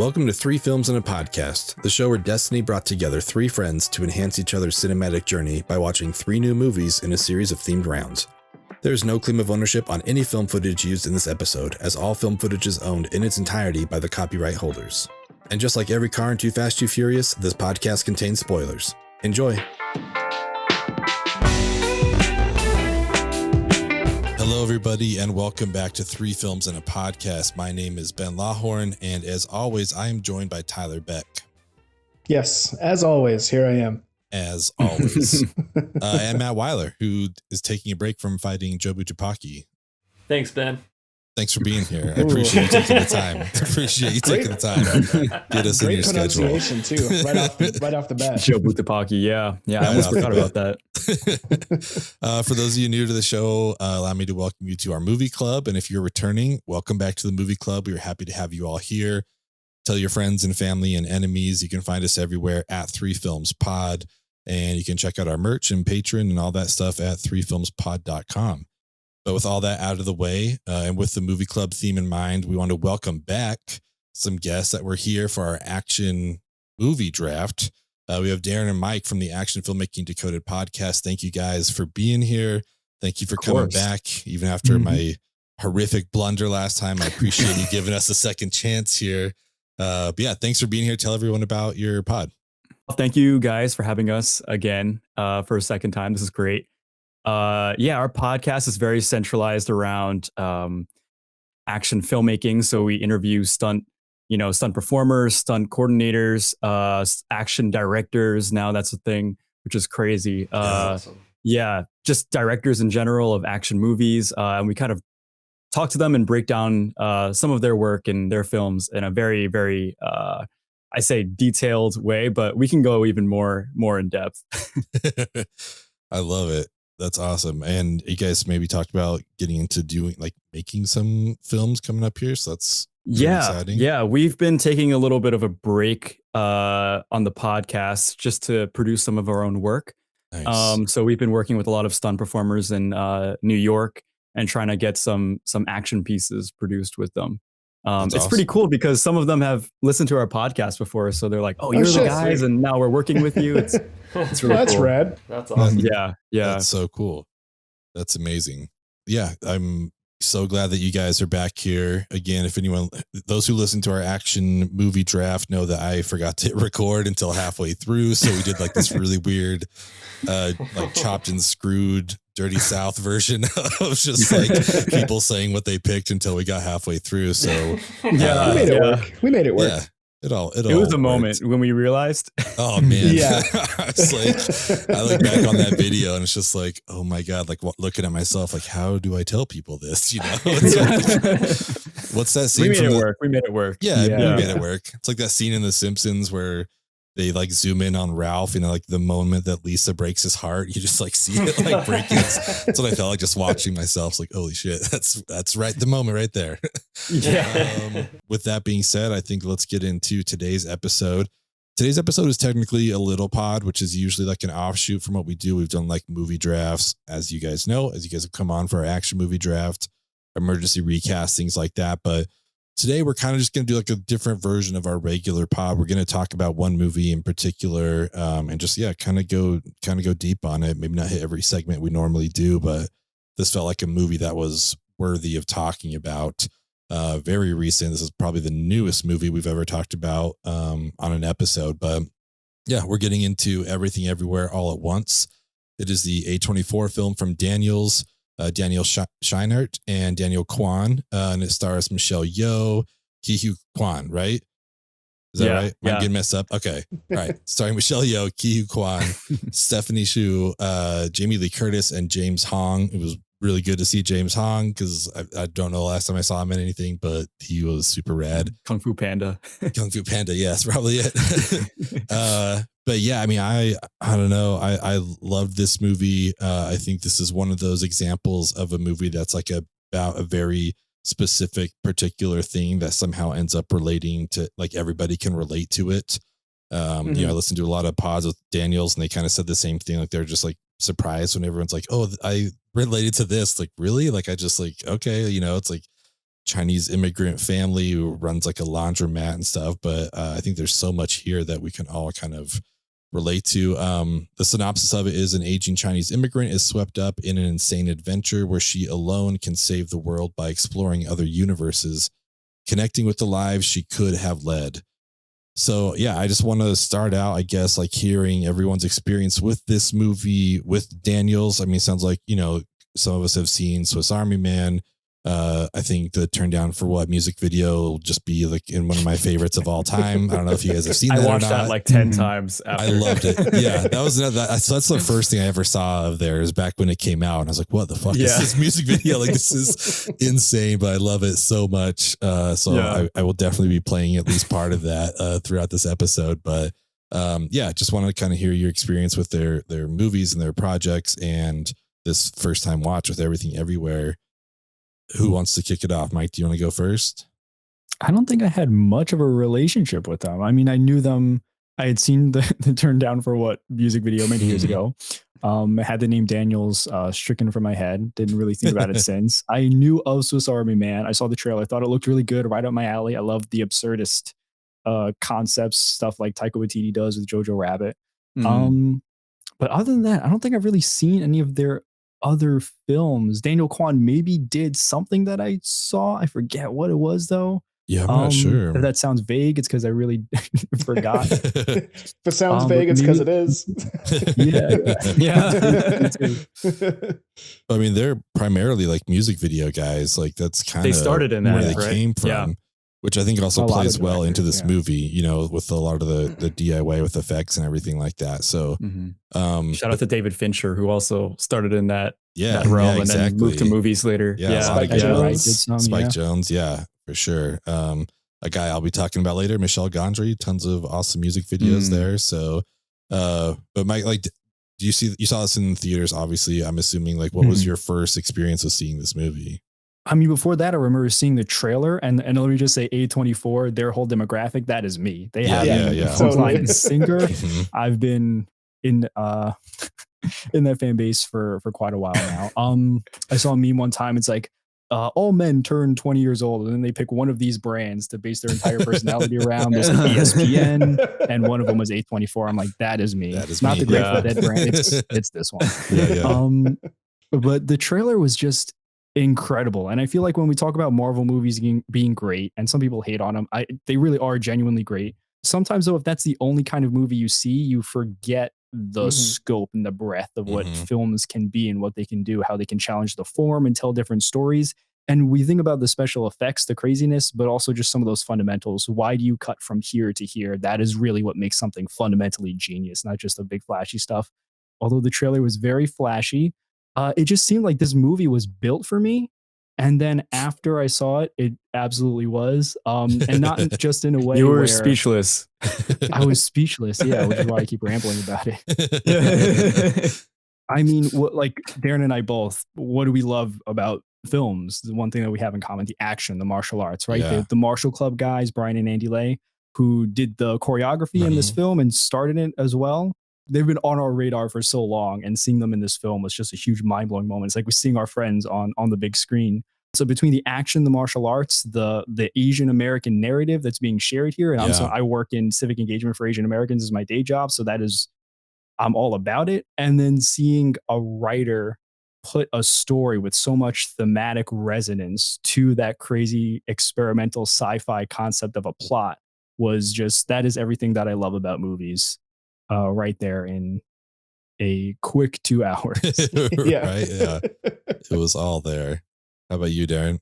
Welcome to Three Films and a Podcast, the show where destiny brought together three friends to enhance each other's cinematic journey by watching three new movies in a series of themed rounds. There is no claim of ownership on any film footage used in this episode, as all film footage is owned in its entirety by the copyright holders. And just like every car in Too Fast, Too Furious, this podcast contains spoilers. Enjoy! Hello, everybody, and welcome back to Three Films and a Podcast. My name is Ben Lawhorn, and as always, I am joined by Tyler Beck. Yes, as always, here I am. As always. And Matt Weiler, who is taking a break from fighting Joe Butchapaki. Thanks, Ben. Thanks for being here. I appreciate you taking the time. Taking the time to get us in your schedule. Great pronunciation, too, right off the bat. Joe Butchapaki, yeah. I almost forgot about that. For those of you new to the show, allow me to welcome you to our movie club. And if you're returning, welcome back to the movie club. We're happy to have you all here. Tell your friends and family and enemies. You can find us everywhere at 3filmspod. And you can check out our merch and Patreon and all that stuff at 3filmspod.com. But with all that out of the way, and with the movie club theme in mind, we want to welcome back some guests that were here for our action movie draft. We have Darren and Mike from the Action Filmmaking Decoded podcast. Thank you guys for being here. Thank you for coming back, even after my horrific blunder last time. I appreciate you giving us a second chance here. But yeah, thanks for being here. Tell everyone about your pod. Thank you guys for having us again for a second time. This is great. Our podcast is very centralized around action filmmaking. So we interview stunt performers, stunt coordinators, action directors. Now that's a thing, which is crazy. Awesome. Yeah, just directors in general of action movies. And we kind of talk to them and break down some of their work and their films in a very, very, I say detailed way, but we can go even more in depth. I love it. That's awesome. And you guys maybe talked about getting into making some films coming up here. So that's exciting. Yeah. We've been taking a little bit of a break on the podcast just to produce some of our own work. Nice. So we've been working with a lot of stunt performers in New York and trying to get some action pieces produced with them. It's awesome. Pretty cool because some of them have listened to our podcast before. So they're like, oh, you're the guys. And now we're working with you. It's really that's cool. rad. That's awesome. Yeah. That's so cool. That's amazing. Yeah. I'm so glad that you guys are back here again. If those who listen to our action movie draft know that I forgot to hit record until halfway through. So we did this really weird, chopped and screwed Dirty South version of just people saying what they picked until we got halfway through. So we made it work. Yeah. It was a moment when we realized. Oh man. Yeah. I look back on that video and it's just like, oh my God, looking at myself, how do I tell people this? What's that scene? We made it work. Yeah. We made it work. It's like that scene in The Simpsons where they zoom in on Ralph, the moment that Lisa breaks his heart, you just see it breaking. That's what I felt like just watching myself. It's like, holy shit, that's right. The moment right there. Yeah. With that being said, I think let's get into today's episode. Today's episode is technically a little pod, which is usually an offshoot from what we do. We've done movie drafts, as you guys know, as you guys have come on for our action movie draft, emergency recast, things like that. But today, we're kind of just going to do a different version of our regular pod. We're going to talk about one movie in particular, and just kind of go deep on it. Maybe not hit every segment we normally do, but this felt like a movie that was worthy of talking about. Very recent. This is probably the newest movie we've ever talked about on an episode. But yeah, we're getting into Everything Everywhere All at Once. It is the A24 film from Daniel Scheinert and Daniel Kwan, and it stars Michelle Yeoh, Ke Huy Quan, right? Is that right? I'm getting messed up. Okay. All right. Starring Michelle Yeoh, Ke Huy Quan, Stephanie Hsu, Jamie Lee Curtis, and James Hong. It was really good to see James Hong because I don't know the last time I saw him in anything, but he was super rad. Kung Fu Panda. Kung Fu Panda. Yeah, that's probably it. But yeah, I don't know. I loved this movie. I think this is one of those examples of a movie that's about a very specific, particular thing that somehow ends up relating to everybody can relate to it. I listened to a lot of pods with Daniels and they kind of said the same thing. They're just surprised when everyone's oh, I related to this. Really? I just okay, it's Chinese immigrant family who runs like a laundromat and stuff. But I think there's so much here that we can all kind of relate to. The synopsis of it is: an aging Chinese immigrant is swept up in an insane adventure where she alone can save the world by exploring other universes, connecting with the lives she could have led. So yeah, I just want to start out, I guess, like hearing everyone's experience with this movie with Daniels. I mean, it sounds like, you know, some of us have seen Swiss Army Man. I think the Turn Down for What music video will just be like in one of my favorites of all time. I don't know if you guys have seen that. I watched that like 10 times. I loved it. Yeah, that was so that's the first thing I ever saw of theirs back when it came out, and I was like, "What the fuck is this music video? Like, this is insane!" But I love it so much. I will definitely be playing at least part of that throughout this episode. But just want to kind of hear your experience with their movies and their projects, and this first time watch with Everything Everywhere. Who wants to kick it off? Mike, do you want to go first? I don't think I had much of a relationship with them. I mean, I knew them. I had seen the Turn Down for What music video many years ago. I had the name Daniels stricken from my head. Didn't really think about it since. I knew of Swiss Army Man. I saw the trailer. I thought it looked really good, right up my alley. I love the absurdist concepts, stuff like Taika Waititi does with Jojo Rabbit. But other than that, I don't think I've really seen any of their other films. Daniel Kwan maybe did something that I saw. I forget what it was though. Yeah, I'm not sure. If that sounds vague, it's because I really forgot. If it sounds vague, it's because it is. I mean, they're primarily like music video guys. Like that's kind of they started in that, where they right? came from. Which I think also plays well into this movie, you know, with a lot of the DIY with effects and everything like that. So, shout out to David Fincher, who also started in that realm and then moved to movies later. Spike Jones, for sure. A guy I'll be talking about later, Michelle Gondry, tons of awesome music videos there. So, but Mike, like, you saw this in theaters? Obviously, I'm assuming. Like, what was your first experience of seeing this movie? I mean, before that, I remember seeing the trailer, and let me just say, A24, their whole demographic, that is me. They have totally. Singer. I've been in in that fan base for quite a while now. I saw a meme one time. It's like all men turn 20 years old, and then they pick one of these brands to base their entire personality around. There's like ESPN, and one of them was A24. I'm like, that is me. That is not the Grateful Dead brand. It's this one. But the trailer was just incredible, and I feel like when we talk about Marvel movies being great, and some people hate on them, they really are genuinely great. Sometimes though, if that's the only kind of movie you see, you forget the scope and the breadth of what films can be and what they can do, how they can challenge the form and tell different stories. And we think about the special effects, the craziness, but also just some of those fundamentals. Why do you cut from here to here? That is really what makes something fundamentally genius, not just the big flashy stuff. Although the trailer was very flashy, it just seemed like this movie was built for me. And then after I saw it, it absolutely was. And not just in a way you were where speechless. I was speechless. Yeah, which is why I keep rambling about it. I mean, like Darren and I both, what do we love about films? The one thing that we have in common, the action, the martial arts, right? Yeah. The Martial Club guys, Brian and Andy Lay, who did the choreography in this film and started it as well. They've been on our radar for so long, and seeing them in this film was just a huge mind-blowing moment. It's like we're seeing our friends on the big screen. So between the action, the martial arts, the Asian American narrative that's being shared here, and I work in civic engagement for Asian Americans as my day job, so I'm all about it. And then seeing a writer put a story with so much thematic resonance to that crazy experimental sci-fi concept of a plot that is everything that I love about movies. Right there in a quick 2 hours. Right? Yeah. It was all there. How about you, Darren?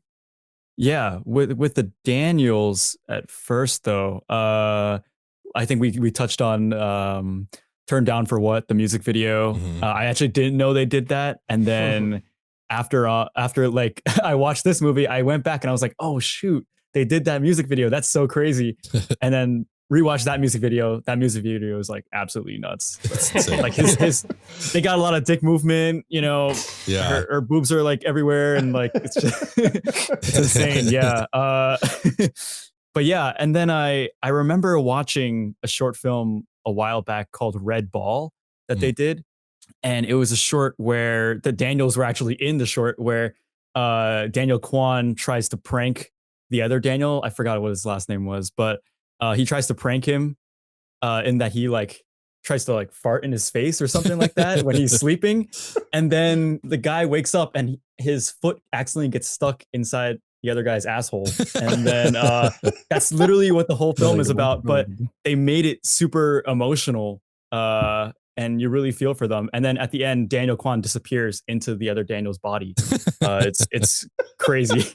Yeah, with the Daniels at first though, I think we touched on Turn Down for What, the music video. I actually didn't know they did that, and then after like I watched this movie, I went back and I was like, oh shoot, they did that music video. That's so crazy. And then rewatch that music video. That music video is like absolutely nuts. Like his they got a lot of dick movement, you know. Yeah, her boobs are like everywhere, and like it's just it's insane. Yeah. But yeah, and then I remember watching a short film a while back called Red Ball that they did, and it was a short where the Daniels were actually in the short where Daniel Kwan tries to prank the other Daniel. I forgot what his last name was, but he tries to prank him in that he like tries to like fart in his face or something like that when he's sleeping. And then the guy wakes up and his foot accidentally gets stuck inside the other guy's asshole. And then that's literally what the whole film is about. But they made it super emotional. And you really feel for them. And then at the end, Daniel Kwan disappears into the other Daniel's body. It's crazy.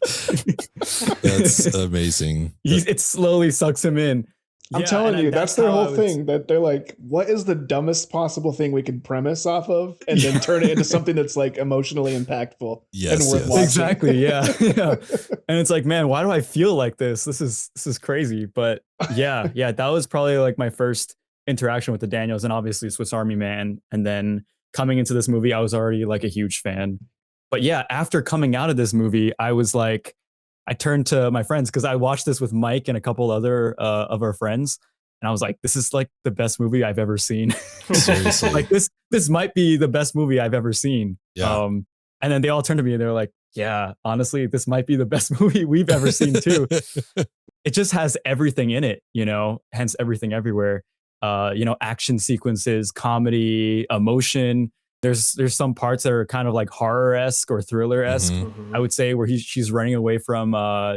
That's amazing. It slowly sucks him in. I'm telling you, that's their whole thing. That they're like, what is the dumbest possible thing we could premise off of, and then turn it into something that's like emotionally impactful and worth watching. Exactly. Yeah. And it's like, man, why do I feel like this? This is crazy. But yeah, that was probably like my first interaction with the Daniels, and obviously Swiss Army Man. And then coming into this movie, I was already like a huge fan. But yeah, after coming out of this movie, I was like, I turned to my friends because I watched this with Mike and a couple other of our friends, and I was like, "This is like the best movie I've ever seen." Seriously, like this might be the best movie I've ever seen. Yeah. And then they all turned to me and they were like, "Yeah, honestly, this might be the best movie we've ever seen too." It just has everything in it, hence everything everywhere. Action sequences, comedy, emotion. There's some parts that are kind of like horror-esque or thriller-esque, I would say, where she's running away from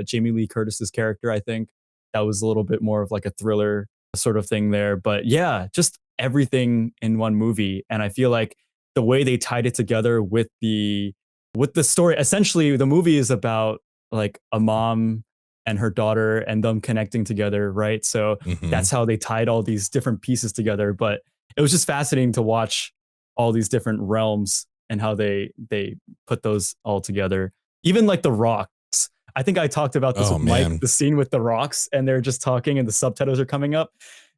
Jamie Lee Curtis's character. I think that was a little bit more of like a thriller sort of thing there. But yeah, just everything in one movie. And I feel like the way they tied it together with the story, essentially the movie is about like a mom and her daughter and them connecting together, right? So that's how they tied all these different pieces together. But it was just fascinating to watch all these different realms and how they put those all together. Even like the rocks. I think I talked about this with Mike, the scene with the rocks, and they're just talking and the subtitles are coming up.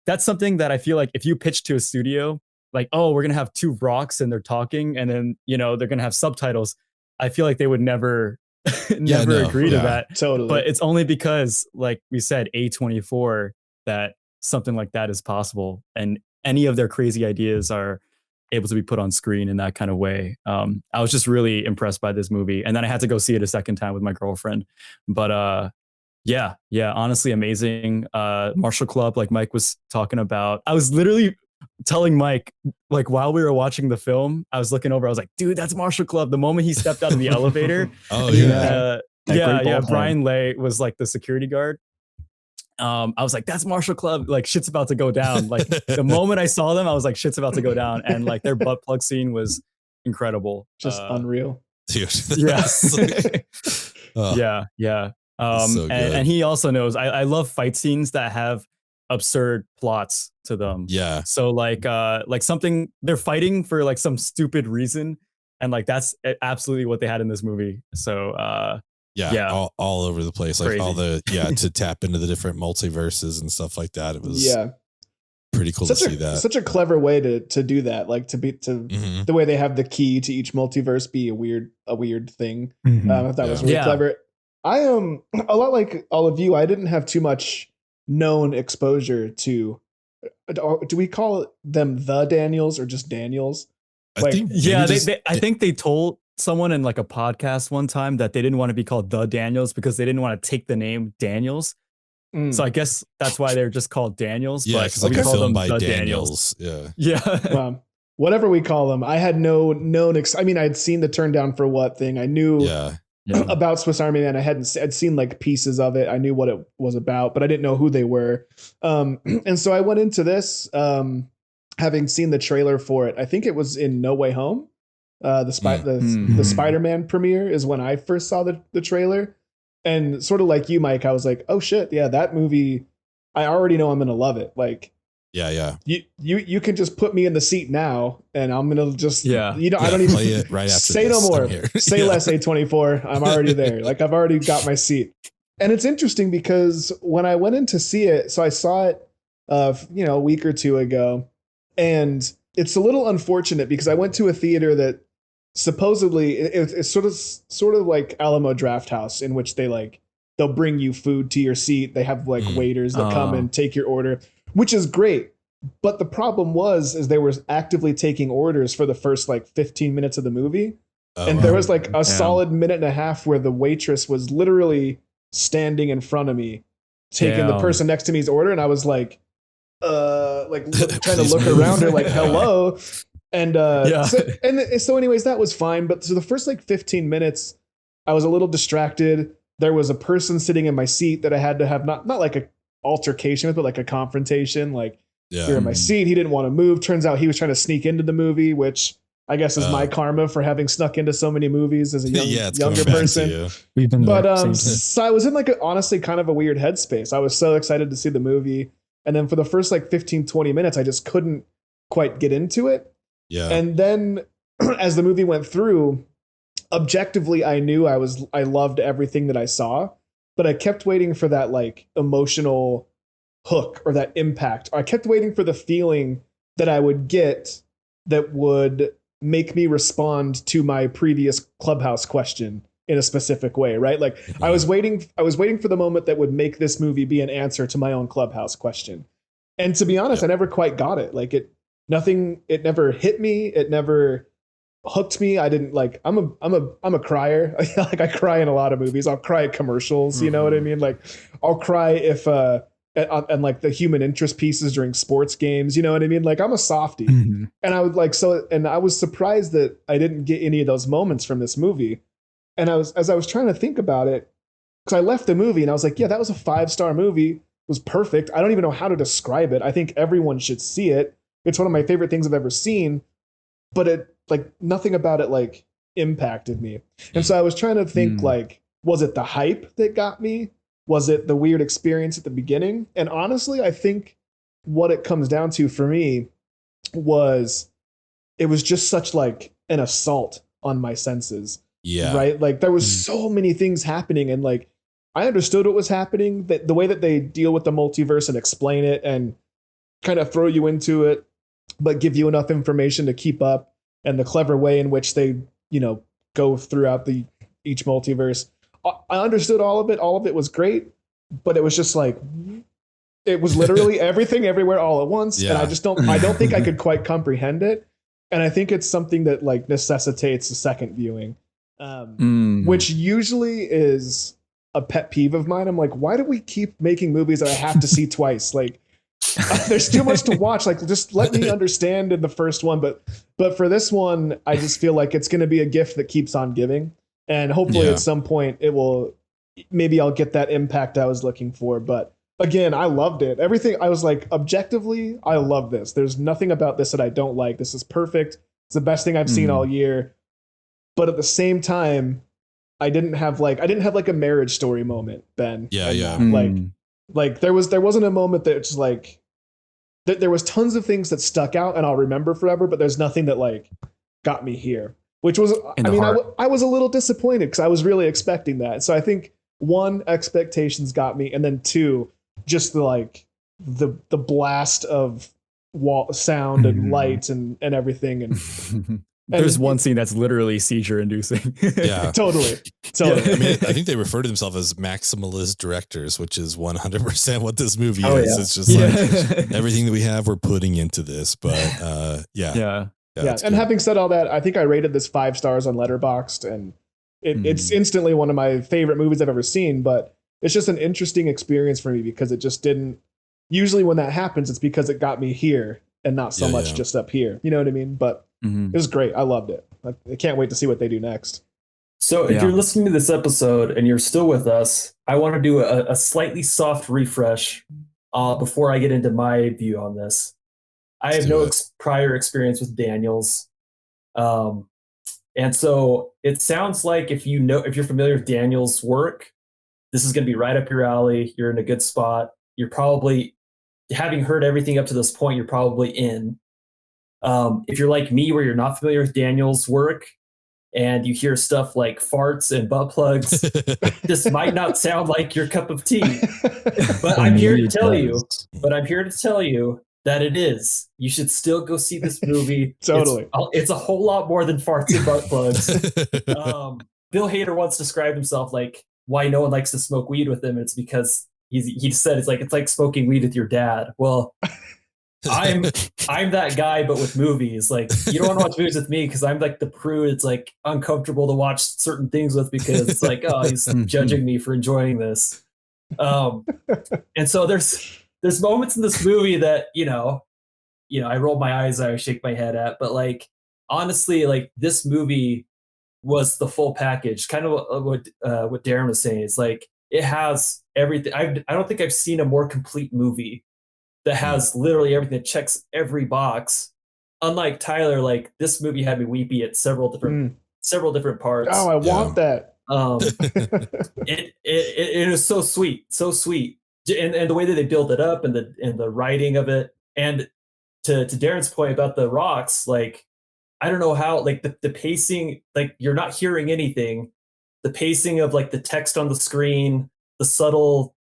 That's something that I feel like if you pitch to a studio, like, oh, we're going to have two rocks and they're talking and then, they're going to have subtitles. I feel like they would never agree to that. Totally. But it's only because, like we said, A24, that something like that is possible. And any of their crazy ideas are able to be put on screen in that kind of way. I was just really impressed by this movie. And then I had to go see it a second time with my girlfriend. But yeah, honestly, amazing. Martial Club, like Mike was talking about. I was literally telling Mike, like while we were watching the film, I was looking over, I was like, dude, that's Martial Club. The moment he stepped out of the elevator. Brian Lay was like the security guard. I was like, that's Martial Club. Like shit's about to go down. Like the moment I saw them, I was like, shit's about to go down. And like their butt plug scene was incredible. Just unreal. Dude. Yeah. And he also knows, I love fight scenes that have absurd plots to them. Yeah. So like something they're fighting for like some stupid reason. And like, that's absolutely what they had in this movie. So, all over the place. Like all the to tap into the different multiverses and stuff like that. It was pretty cool to see that. Such a clever way to do that. Like the way they have the key to each multiverse be a weird thing. I thought was really clever. I am a lot like all of you. I didn't have too much known exposure to. Do we call them the Daniels or just Daniels? I think they told someone in like a podcast one time that they didn't want to be called the Daniels because they didn't want to take the name Daniels. So I guess that's why they're just called Daniels. Yeah, because like a film by Daniels. Yeah. Whatever we call them, I had no known. I'd seen the Turn Down for What thing. I knew about Swiss Army Man. I'd seen like pieces of it. I knew what it was about, but I didn't know who they were. And so I went into this having seen the trailer for it. I think it was in No Way Home. The Spider-Man premiere is when I first saw the trailer, and sort of like you, Mike, I was like, oh shit, yeah, that movie, I already know I'm gonna love it. Like, you can just put me in the seat now, and I'm gonna just I don't even play it right after say no more, say less. A24, I'm already there. Like I've already got my seat, and it's interesting because when I went in to see it, so I saw it, a week or two ago, and it's a little unfortunate because I went to a theater that supposedly it's sort of like Alamo Drafthouse, in which they'll bring you food to your seat. They have like waiters that come and take your order, which is great. But the problem is they were actively taking orders for the first like 15 minutes of the movie. And there was like a solid minute and a half where the waitress was literally standing in front of me, taking the person next to me's order. And I was like trying to look around her like, hello. And so anyways, that was fine. But so the first like 15 minutes, I was a little distracted. There was a person sitting in my seat that I had to have not like a altercation with, but like a confrontation. Like, you're in my seat. He didn't want to move. Turns out he was trying to sneak into the movie, which I guess is my karma for having snuck into so many movies as a younger person. We've been but so I was in like honestly kind of a weird headspace. I was so excited to see the movie. And then for the first like 15, 20 minutes, I just couldn't quite get into it. Yeah. And then as the movie went through, objectively, I knew I loved everything that I saw, but I kept waiting for that like emotional hook or that impact. I kept waiting for the feeling that I would get that would make me respond to my previous Clubhouse question in a specific way, right? Like I was waiting for the moment that would make this movie be an answer to my own Clubhouse question. And to be honest, I never quite got it. Like it never hit me. It never hooked me. I didn't like, I'm a crier. Like I cry in a lot of movies. I'll cry at commercials. You know what I mean? Like I'll cry if, and like the human interest pieces during sports games, you know what I mean? Like I'm a softie. And I would like, and I was surprised that I didn't get any of those moments from this movie. And as I was trying to think about it, because I left the movie and I was like, yeah, that was a 5-star movie. It was perfect. I don't even know how to describe it. I think everyone should see it. It's one of my favorite things I've ever seen, but it like nothing about it like impacted me. And so I was trying to think like, was it the hype that got me? Was it the weird experience at the beginning? And honestly, I think what it comes down to for me was it was just such like an assault on my senses. Yeah. Right. Like there was so many things happening and like I understood what was happening, that the way that they deal with the multiverse and explain it and kind of throw you into it, but give you enough information to keep up, and the clever way in which they, you know, go throughout each multiverse. I understood all of it. All of it was great, but it was just like, it was literally everything everywhere all at once. Yeah. And I don't think I could quite comprehend it. And I think it's something that like necessitates a second viewing, which usually is a pet peeve of mine. I'm like, why do we keep making movies that I have to see twice? Like there's too much to watch. Like just let me understand in the first one. But for this one, I just feel like it's going to be a gift that keeps on giving. And hopefully at some point maybe I'll get that impact I was looking for. But again, I loved it. Everything, I was like, objectively, I love this. There's nothing about this that I don't like. This is perfect. It's the best thing I've seen all year. But at the same time, I didn't have like a marriage story moment, Ben. Yeah, yeah. Like there wasn't a moment that's like, there was tons of things that stuck out and I'll remember forever, but there's nothing that like got me here. Which was, I was a little disappointed because I was really expecting that. So I think 1, expectations got me, and then 2, just the blast of sound and light and everything. And there's one scene that's literally seizure inducing. Yeah, totally. Yeah, I mean, I think they refer to themselves as maximalist directors, which is 100% what this movie is. Yeah. It's just like everything that we have, we're putting into this. But yeah. Yeah, and having said all that, I think I rated this 5 stars on Letterboxd, and it's instantly one of my favorite movies I've ever seen. But it's just an interesting experience for me because it just didn't. Usually, when that happens, it's because it got me here and not so much just up here. You know what I mean? But it was great. I loved it. I can't wait to see what they do next. So, if you're listening to this episode and you're still with us, I want to do a slightly soft refresh before I get into my view on this. I have no prior experience with Daniels. And so it sounds like if you're familiar with Daniels' work, this is going to be right up your alley. You're in a good spot. You're probably, having heard everything up to this point, you're probably in. If you're like me, where you're not familiar with Daniels' work and you hear stuff like farts and butt plugs, this might not sound like your cup of tea. But I'm here to tell you that it is. You should still go see this movie. Totally. It's a whole lot more than farts and butt plugs. Bill Hader once described himself like why no one likes to smoke weed with him. It's because he said it's like smoking weed with your dad. Well, I'm that guy, but with movies. Like, you don't want to watch movies with me because I'm like the prude. It's like uncomfortable to watch certain things with because it's like, oh, he's judging me for enjoying this. And so there's moments in this movie that I roll my eyes, I shake my head at, but like honestly, like this movie was the full package. Kind of what Darren was saying. It's like it has everything. I don't think I've seen a more complete movie that has literally everything that checks every box. Unlike Tyler, like this movie had me weepy at several different parts. Oh, I want that. It is so sweet, and the way that they build it up and the writing of it, and to Darren's point about the rocks, like I don't know how, like the pacing, like you're not hearing anything. The pacing of like the text on the screen, the subtle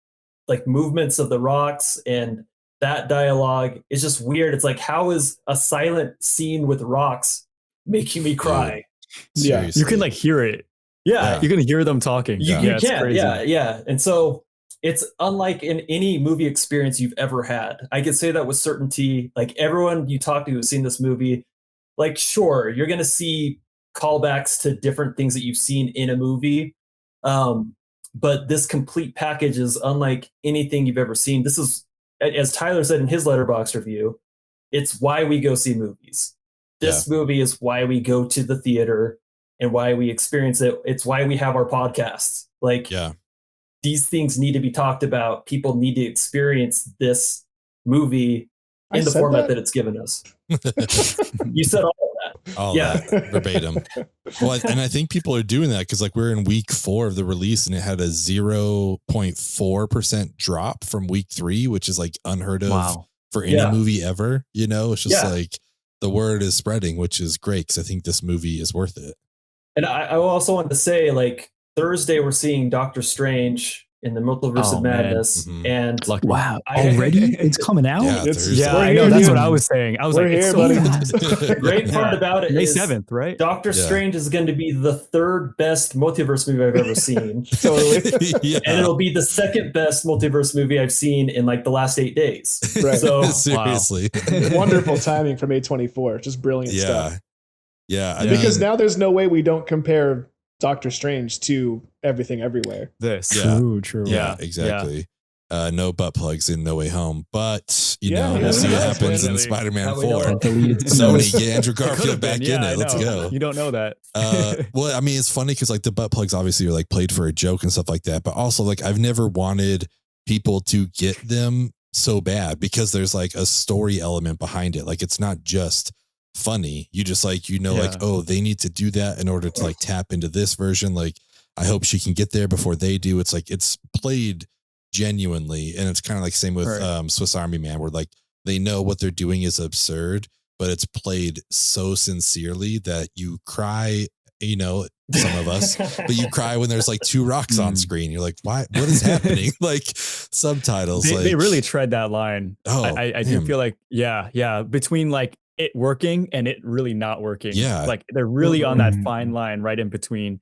like movements of the rocks, and that dialogue is just weird. It's like, how is a silent scene with rocks making me cry? Yeah, you can like hear it. Yeah, you can hear them talking. You can, yeah. And so it's unlike in any movie experience you've ever had. I can say that with certainty. Like everyone you talk to who's seen this movie, like sure, you're going to see callbacks to different things that you've seen in a movie. But this complete package is unlike anything you've ever seen. This is, as Tyler said in his Letterboxd review, it's why we go see movies. This movie is why we go to the theater and why we experience it. It's why we have our podcasts. Like, these things need to be talked about. People need to experience this movie in the format that it's given us. You said all of that. All that verbatim. Well, and I think people are doing that because like we're in week 4 of the release and it had a 0.4% drop from week 3, which is like unheard of for any movie ever. You know, it's just like the word is spreading, which is great because I think this movie is worth it. And I also want to say, like, Thursday we're seeing Doctor Strange in the Multiverse of Madness, and wow, already it's coming out. I know that's what I was saying. I was like, here, buddy. The great part about it May is 7th, right? Doctor Strange is going to be the 3rd best multiverse movie I've ever seen. And it'll be the 2nd best multiverse movie I've seen in like the last 8 days. Right. So seriously, wonderful timing from A24. Just brilliant stuff. Yeah, because now there's no way we don't compare Doctor Strange to Everything Everywhere. True. Yeah, exactly. No butt plugs in No Way Home, but we'll see what happens in Spider-Man 4. Sony, get Andrew Garfield back in it. Let's go. You don't know that. Well, I mean, it's funny because like the butt plugs obviously are like played for a joke and stuff like that, but also like I've never wanted people to get them so bad because there's like a story element behind it. Like it's not just funny. You just like, like, oh, they need to do that in order to like tap into this version. Like, I hope she can get there before they do. It's like, it's played genuinely. And it's kind of like same with Swiss Army Man, where like they know what they're doing is absurd, but it's played so sincerely that you cry, some of us, but you cry when there's like 2 rocks on screen. You're like, why? What is happening? Like subtitles. They really tread that line. I do feel like, between like it working and it really not working. Yeah. Like they're really on that fine line right in between.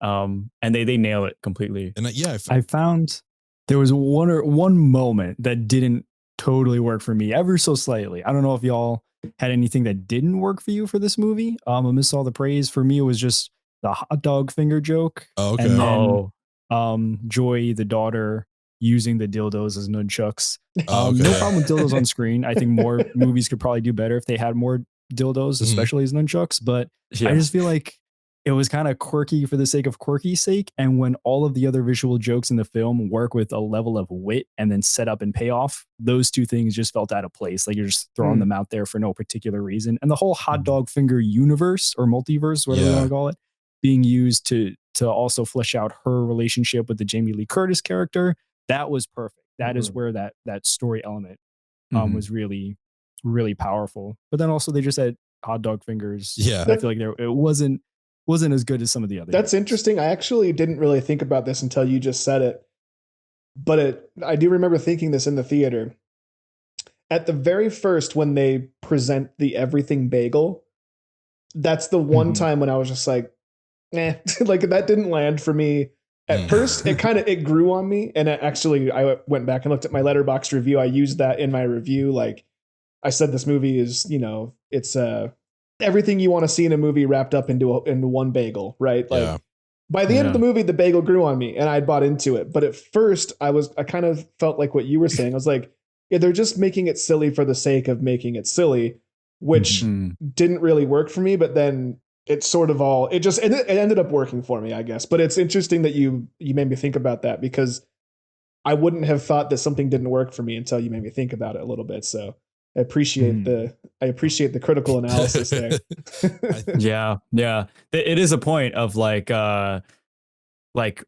And they nail it completely. And I found there was one moment that didn't totally work for me ever so slightly. I don't know if y'all had anything that didn't work for you for this movie. Amidst all the praise, for me, it was just the hot dog finger joke. Oh, okay. And then, Joy, the daughter, using the dildos as nunchucks. No problem with dildos on screen. I think more movies could probably do better if they had more dildos, especially as nunchucks. But I just feel like it was kind of quirky for the sake of quirky's sake. And when all of the other visual jokes in the film work with a level of wit and then set up and payoff, those 2 things just felt out of place. Like you're just throwing them out there for no particular reason. And the whole hot dog finger universe or multiverse, whatever you want to call it, being used to also flesh out her relationship with the Jamie Lee Curtis character. That was perfect. That is where that story element was really, really powerful. But then also they just had hot dog fingers. Yeah. I feel like it wasn't as good as some of the other. That's interesting. I actually didn't really think about this until you just said it. But I do remember thinking this in the theater. At the very first, when they present the everything bagel, that's the one time when I was just like, like that didn't land for me. At first, it grew on me. And I went back and looked at my Letterboxd review. I used that in my review. Like, I said this movie is, it's everything you want to see in a movie wrapped up into one bagel, right? Like by the end of the movie, the bagel grew on me and I bought into it. But at first I kind of felt like what you were saying. I was like, yeah, they're just making it silly for the sake of making it silly, which didn't really work for me. But then it sort of it ended up working for me, I guess. But it's interesting that you made me think about that, because I wouldn't have thought that something didn't work for me until you made me think about it a little bit. So I appreciate the critical analysis there. Yeah. It is a point of like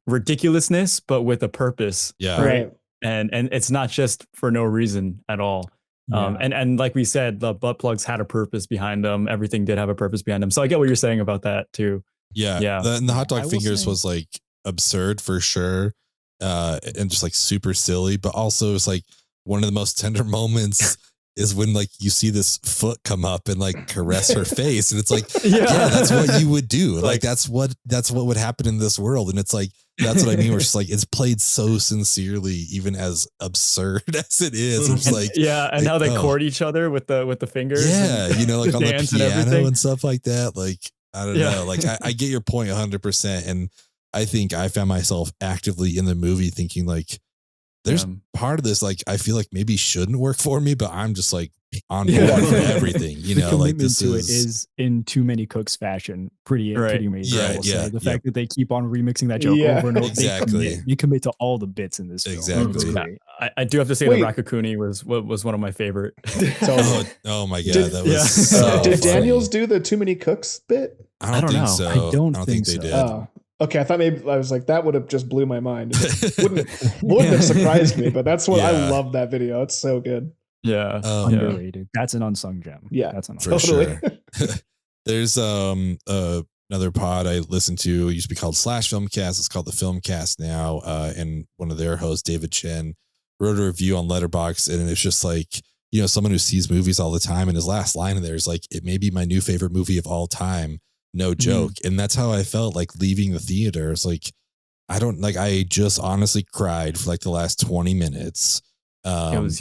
ridiculousness, but with a purpose. Yeah. Right. And it's not just for no reason at all. Yeah. And like we said, the butt plugs had a purpose behind them. Everything did have a purpose behind them. So I get what you're saying about that too. Yeah. The hot dog fingers was like absurd for sure. And just like super silly, but also it's like one of the most tender moments is when like you see this foot come up and like caress her face, and it's like, yeah, that's what you would do. Like that's what would happen in this world. And it's like, that's what I mean. We're just like, it's played so sincerely, even as absurd as it is. It's like, and how they court each other with the fingers. Yeah. Like on the piano and stuff like that. Like, I don't know. Like I get your point 100%. And I think I found myself actively in the movie thinking like, there's part of this, like, I feel like maybe shouldn't work for me, but I'm just like on board for everything, like this is in Too Many Cooks fashion. Pretty amazing. Yeah. The fact that they keep on remixing that joke over and over. Exactly. You commit to all the bits in this film. Exactly. I do have to say that Rakakuni was one of my favorite. Oh my God. That was did Daniels do the Too Many Cooks bit? I don't think so. I don't think they so. did. Oh. Okay, I thought maybe I was like, that would have just blew my mind. Wouldn't have surprised me, but that's what I love that video. It's so good. Yeah. Underrated. That's an unsung gem. Yeah. That's an for sure. There's another pod I listened to. It used to be called Slash Filmcast. It's called the Filmcast now. And one of their hosts, David Chen, wrote a review on Letterboxd, and it's just like, someone who sees movies all the time, and his last line in there is like, it may be my new favorite movie of all time. No joke. And that's how I felt like leaving the theater. It's like, I just honestly cried for like the last 20 minutes. It was,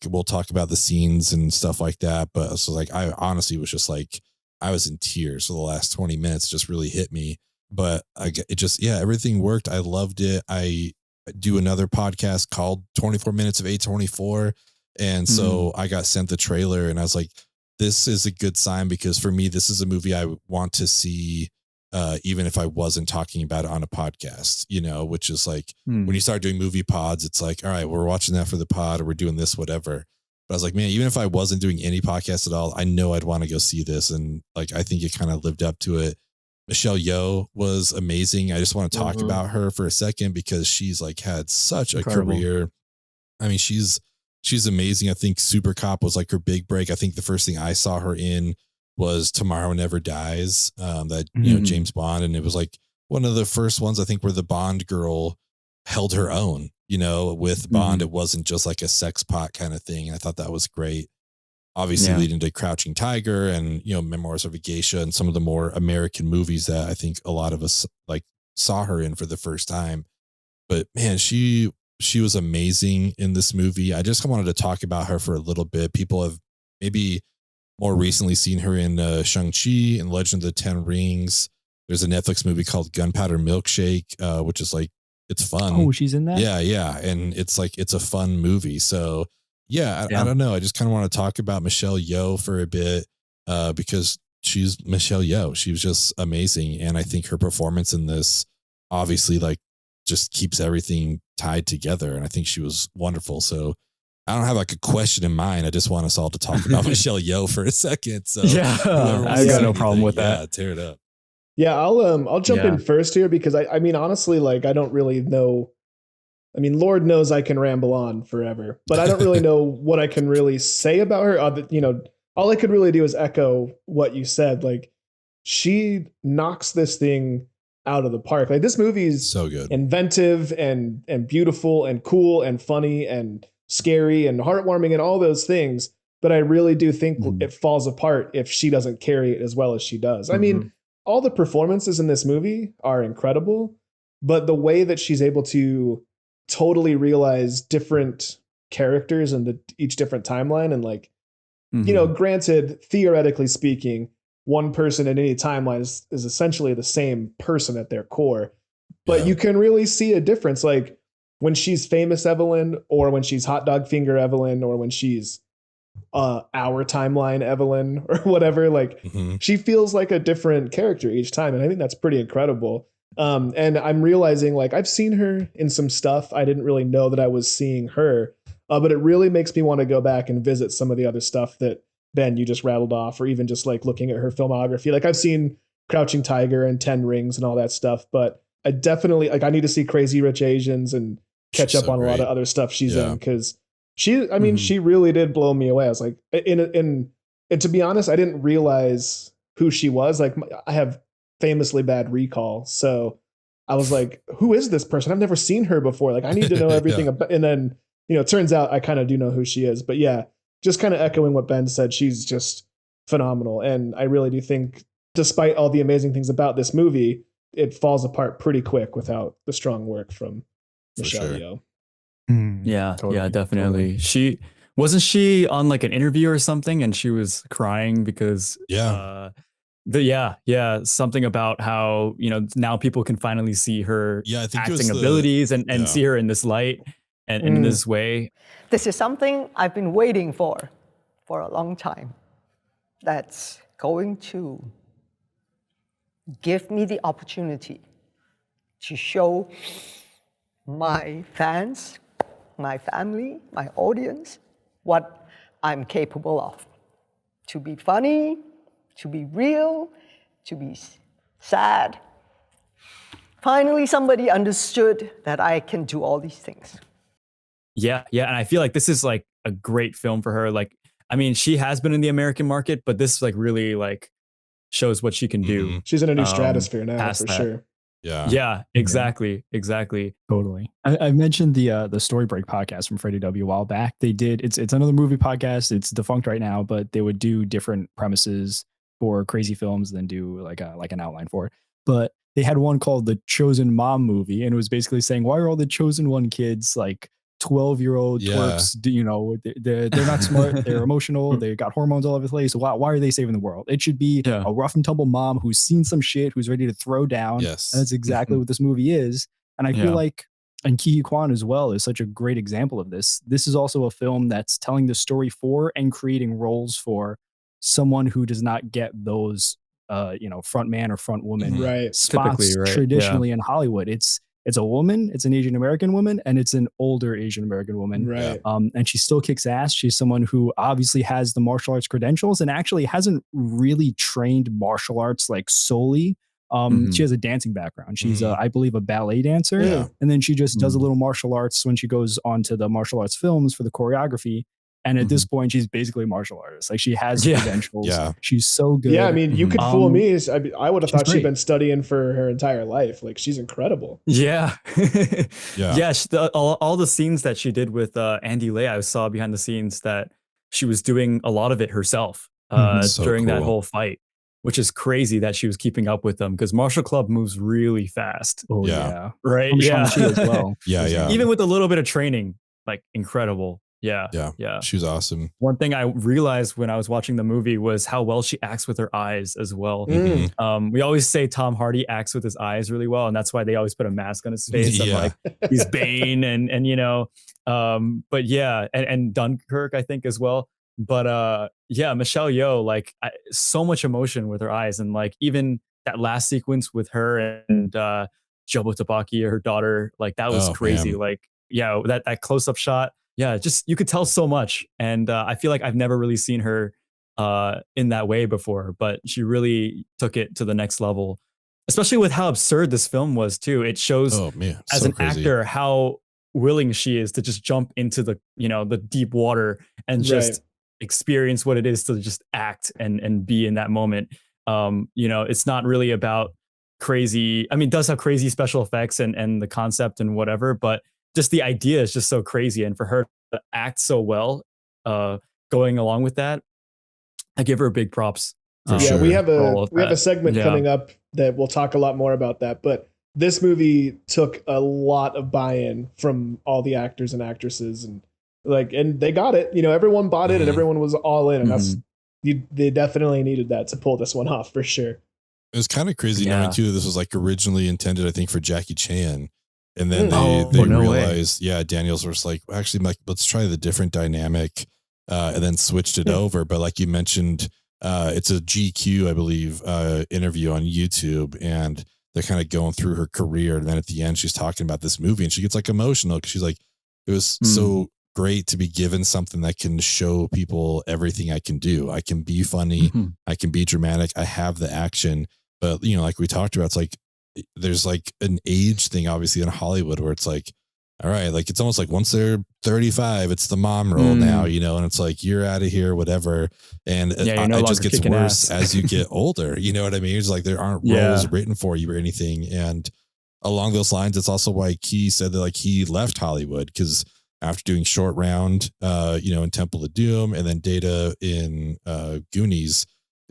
we'll talk about the scenes and stuff like that. But so like, I honestly was just like, I was in tears for the last 20 minutes. It just really hit me. But everything worked. I loved it. I do another podcast called 24 Minutes of A24. And so I got sent the trailer, and I was like, this is a good sign, because for me, this is a movie I want to see, even if I wasn't talking about it on a podcast, which is like when you start doing movie pods, it's like, all right, we're watching that for the pod, or we're doing this, whatever. But I was like, man, even if I wasn't doing any podcast at all, I know I'd want to go see this. And like, I think it kind of lived up to it. Michelle Yeoh was amazing. I just want to talk about her for a second, because she's like had such a career. I mean, she's amazing. I think Super Cop was like her big break. I think the first thing I saw her in was Tomorrow Never Dies, James Bond. And it was like one of the first ones, I think, where the Bond girl held her own, with Bond. It wasn't just like a sex pot kind of thing. I thought that was great. Obviously leading to Crouching Tiger and, Memoirs of a Geisha, and some of the more American movies that I think a lot of us like saw her in for the first time. But man, she was amazing in this movie. I just wanted to talk about her for a little bit. People have maybe more recently seen her in Shang-Chi and Legend of the Ten Rings. There's a Netflix movie called Gunpowder Milkshake, which is like, it's fun. Oh, she's in that? Yeah. And it's like, it's a fun movie. So I don't know. I just kind of want to talk about Michelle Yeoh for a bit, because she's Michelle Yeoh. She was just amazing. And I think her performance in this obviously like just keeps everything tied together. And I think she was wonderful. So I don't have like a question in mind. I just want us all to talk about Michelle Yeoh for a second. So I got no problem with that. Tear it up. Yeah, I'll jump in first here, because I mean, honestly, like, I don't really know. I mean, Lord knows I can ramble on forever, but I don't really know what I can really say about her. All I could really do is echo what you said. Like, she knocks this thing out of the park. Like, this movie's so good, inventive and beautiful and cool and funny and scary and heartwarming and all those things. But I really do think it falls apart if she doesn't carry it as well as she does. I mean, all the performances in this movie are incredible, but the way that she's able to totally realize different characters in each different timeline, and like you know, granted, theoretically speaking, one person at any timeline is essentially the same person at their core, but you can really see a difference. Like when she's famous Evelyn, or when she's hot dog finger Evelyn, or when she's our timeline Evelyn or whatever, like she feels like a different character each time. And I think that's pretty incredible. And I'm realizing, like, I've seen her in some stuff. I didn't really know that I was seeing her, but it really makes me want to go back and visit some of the other stuff that, Ben, you just rattled off, or even just like looking at her filmography. Like I've seen Crouching Tiger and 10 Rings and all that stuff, but I definitely, like, I need to see Crazy Rich Asians and catch up on a lot of other stuff she's in, because she really did blow me away. I was like, and to be honest, I didn't realize who she was. Like I have famously bad recall, so I was like, who is this person? I've never seen her before. Like I need to know everything about. And then, you know, it turns out I kind of do know who she is. But yeah, just kind of echoing what Ben said, she's just phenomenal. And I really do think, despite all the amazing things about this movie, it falls apart pretty quick without the strong work from Michelle Yeoh. Yeah, definitely. Totally. She wasn't on like an interview or something, and she was crying because something about how, you know, now people can finally see her I think acting abilities and see her in this light and in this way. This is something I've been waiting for a long time. That's going to give me the opportunity to show my fans, my family, my audience, what I'm capable of. To be funny, to be real, to be sad. Finally, somebody understood that I can do all these things. Yeah, and I feel like this is like a great film for her. Like, I mean, she has been in the American market, but this like really like shows what she can do. She's in a new stratosphere now, for sure. Yeah, exactly. Totally. I mentioned the Story Break podcast from Freddie W a while back. They did, it's another movie podcast. It's defunct right now, but they would do different premises for crazy films, then do like an outline for it. But they had one called The Chosen Mom Movie, and it was basically saying, why are all the chosen one kids like 12-year-old twerps? You know, they're not smart, they're emotional, they got hormones all over the place. So why are they saving the world? It should be a rough and tumble mom who's seen some shit, who's ready to throw down. Yes. And that's exactly what this movie is. And I feel like, and Ke Huy Quan as well is such a great example of this. This is also a film that's telling the story for and creating roles for someone who does not get those front man or front woman spots traditionally in Hollywood. It's a woman, it's an Asian American woman, and it's an older Asian American woman. Right. And she still kicks ass. She's someone who obviously has the martial arts credentials and actually hasn't really trained martial arts like solely. She has a dancing background. She's I believe a ballet dancer. And then she just does a little martial arts when she goes on to the martial arts films for the choreography. And at this point, she's basically a martial artist. Like she has credentials. Yeah. She's so good. Yeah, I mean, you could fool me. I would have thought she'd been studying for her entire life. Like she's incredible. Yeah. All the scenes that she did with Andy Lay, I saw behind the scenes that she was doing a lot of it herself during that whole fight, which is crazy that she was keeping up with them because Martial Club moves really fast. Oh yeah. Right. Shang-Chi as well. Yeah. Even with a little bit of training, like incredible. Yeah. She was awesome. One thing I realized when I was watching the movie was how well she acts with her eyes as well. We always say Tom Hardy acts with his eyes really well, and that's why they always put a mask on his face. And like he's Bane and you know, but yeah, and Dunkirk I think as well. But Michelle Yeoh, like so much emotion with her eyes, and like even that last sequence with her and Jobo Tabaki, her daughter, like that was crazy. Man. Like that close up shot. Yeah, just you could tell so much. And I feel like I've never really seen her in that way before, but she really took it to the next level, especially with how absurd this film was too. It shows as an actor how willing she is to just jump into the deep water and just experience what it is to just act and be in that moment. It's not really about crazy. I mean, it does have crazy special effects and the concept and whatever, but just the idea is just so crazy, and for her to act so well, going along with that, I give her a big props. Sure. we have a segment coming up that we'll talk a lot more about that. But this movie took a lot of buy-in from all the actors and actresses, and Like, and they got it. Everyone bought it, and everyone was all in, and they definitely needed that to pull this one off for sure. It was kind of crazy knowing too that this was like originally intended, I think, for Jackie Chan. And then they realized, Daniels was like, actually, Mike, let's try the different dynamic, and then switched it over. But like you mentioned, it's a GQ, I believe, interview on YouTube, and they're kind of going through her career. And then at the end, she's talking about this movie, and she gets like emotional because she's like, it was so great to be given something that can show people everything I can do. I can be funny. I can be dramatic. I have the action. But, like we talked about, it's like, there's like an age thing, obviously, in Hollywood where it's like, all right, like it's almost like once they're 35, it's the mom role now, and it's like, you're out of here, whatever. And it just gets worse as you get older. You know what I mean? It's like there aren't roles written for you or anything. And along those lines, it's also why Ke said that like he left Hollywood, because after doing Short Round, in Temple of Doom, and then Data in Goonies,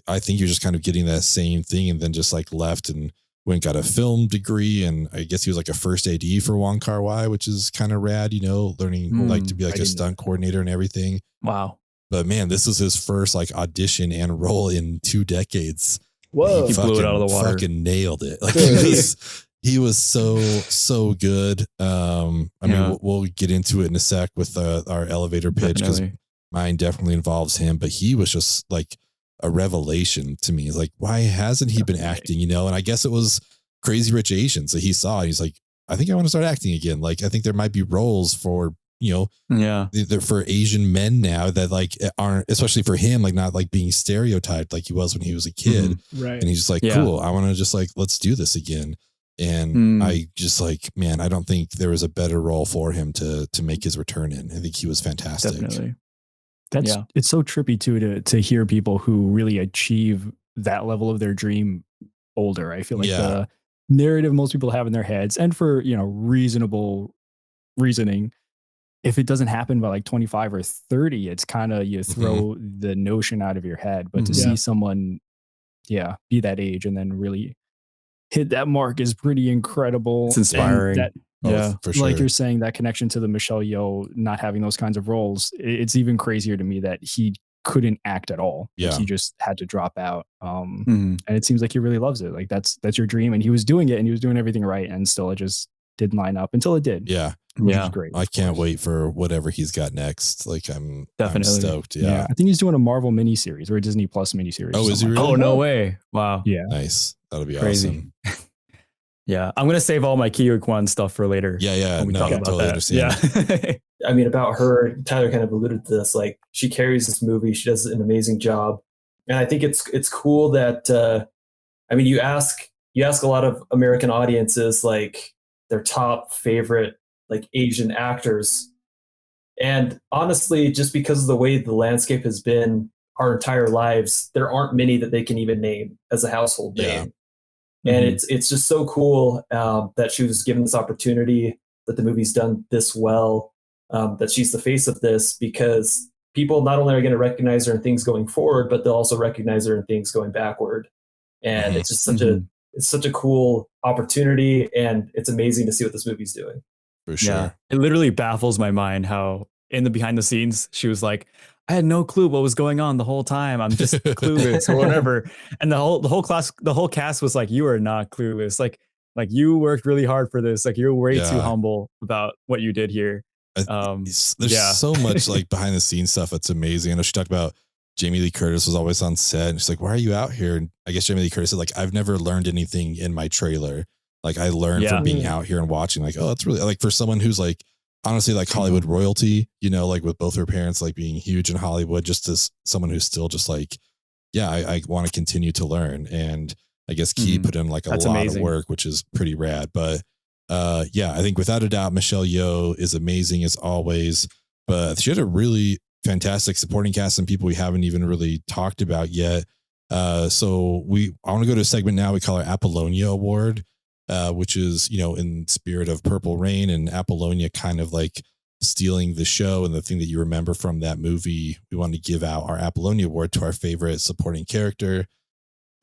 I think you're just kind of getting that same thing, and then just like left and went got a film degree, and I guess he was like a first AD for Wong Kar-wai, which is kind of rad, learning like to be like a stunt coordinator and everything. Wow. But man, this is his first like audition and role in 2 decades. Whoa. He blew it out of the water. Fucking nailed it. Like he was so good. I mean, we'll get into it in a sec with our elevator pitch, because mine definitely involves him, but he was just like a revelation to me. Like, why hasn't he been acting, And I guess it was Crazy Rich Asians that he saw. He's like, I think I want to start acting again. Like, I think there might be roles for, for Asian men now that like aren't, especially for him, like not like being stereotyped like he was when he was a kid. Right. And he's just like, cool, I want to just like, let's do this again. And I just like, man, I don't think there was a better role for him to make his return in. I think he was fantastic. Definitely. It's so trippy too to hear people who really achieve that level of their dream older. I feel like the narrative most people have in their heads, and for reasonable reasoning, if it doesn't happen by like 25 or 30, it's kind of you throw the notion out of your head. But to see someone be that age and then really hit that mark is pretty incredible. It's inspiring. For sure. Like you're saying, that connection to the Michelle Yeoh not having those kinds of roles, it's even crazier to me that he couldn't act at all. Yeah. Like he just had to drop out. And it seems like he really loves it. Like that's your dream, and he was doing it, and he was doing everything right, and still it just didn't line up until it did. Yeah. Which is great. I can't wait for whatever he's got next. Like I'm stoked. Yeah. I think he's doing a Marvel miniseries or a Disney Plus miniseries. Oh, is he really? Oh, no way. Wow. Yeah. Nice. That'll be crazy. Awesome. Yeah. I'm going to save all my Ke Huy Quan stuff for later. Yeah. No, I totally understand. Yeah. I mean, about her, Tyler kind of alluded to this. Like, she carries this movie. She does an amazing job. And I think it's cool that, I mean, you ask a lot of American audiences, like their top favorite, like Asian actors. And honestly, just because of the way the landscape has been our entire lives, there aren't many that they can even name as a household name. And it's just so cool that she was given this opportunity, that the movie's done this well, that she's the face of this, because people not only are going to recognize her in things going forward, but they'll also recognize her in things going backward. And it's just such a cool opportunity, and it's amazing to see what this movie's doing. For sure. Yeah. It literally baffles my mind how in the behind the scenes, she was like, I had no clue what was going on the whole time. I'm just clueless or whatever. And the whole cast was like, you are not clueless. Like you worked really hard for this. Like you're way too humble about what you did here. There's so much like behind the scenes stuff that's amazing. I know she talked about Jamie Lee Curtis was always on set, and she's like, why are you out here? And I guess Jamie Lee Curtis said, like, I've never learned anything in my trailer. Like I learned from being out here and watching, like, oh, it's really like for someone who's like, honestly, like Hollywood royalty, like with both her parents, like being huge in Hollywood, just as someone who's still just like, I want to continue to learn. And I guess Ke put in like a lot of work, which is pretty rad. But I think without a doubt, Michelle Yeoh is amazing as always, but she had a really fantastic supporting cast and people we haven't even really talked about yet. So I want to go to a segment now we call our Apollonia Award, which is, in spirit of Purple Rain and Apollonia kind of like stealing the show and the thing that you remember from that movie. We want to give out our Apollonia Award to our favorite supporting character.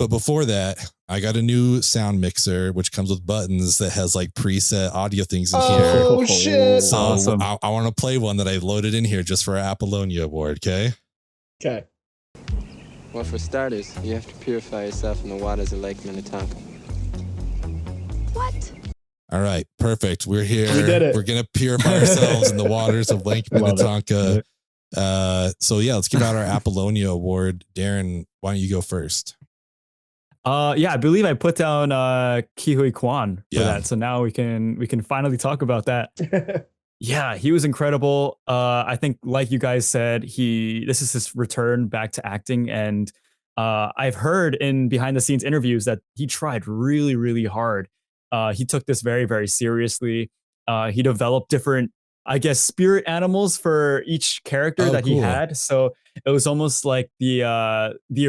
But before that, I got a new sound mixer, which comes with buttons that has like preset audio things in here. Oh, shit. So awesome. I want to play one that I loaded in here just for our Apollonia Award. Okay. Okay. Well, for starters, you have to purify yourself in the waters of Lake Minnetonka. What? All right. Perfect. We're here. We did it. We're going to purify ourselves in the waters of Lake Minnetonka. So yeah, let's give out our Apollonia Award. Darren, why don't you go first? I believe I put down Ke Huy Quan for that. So now we can finally talk about that. Yeah, he was incredible. I think, like you guys said, this is his return back to acting, and I've heard in behind the scenes interviews that he tried really, really hard. He took this very, very seriously. He developed different, I guess, spirit animals for each character that he had. So it was almost like the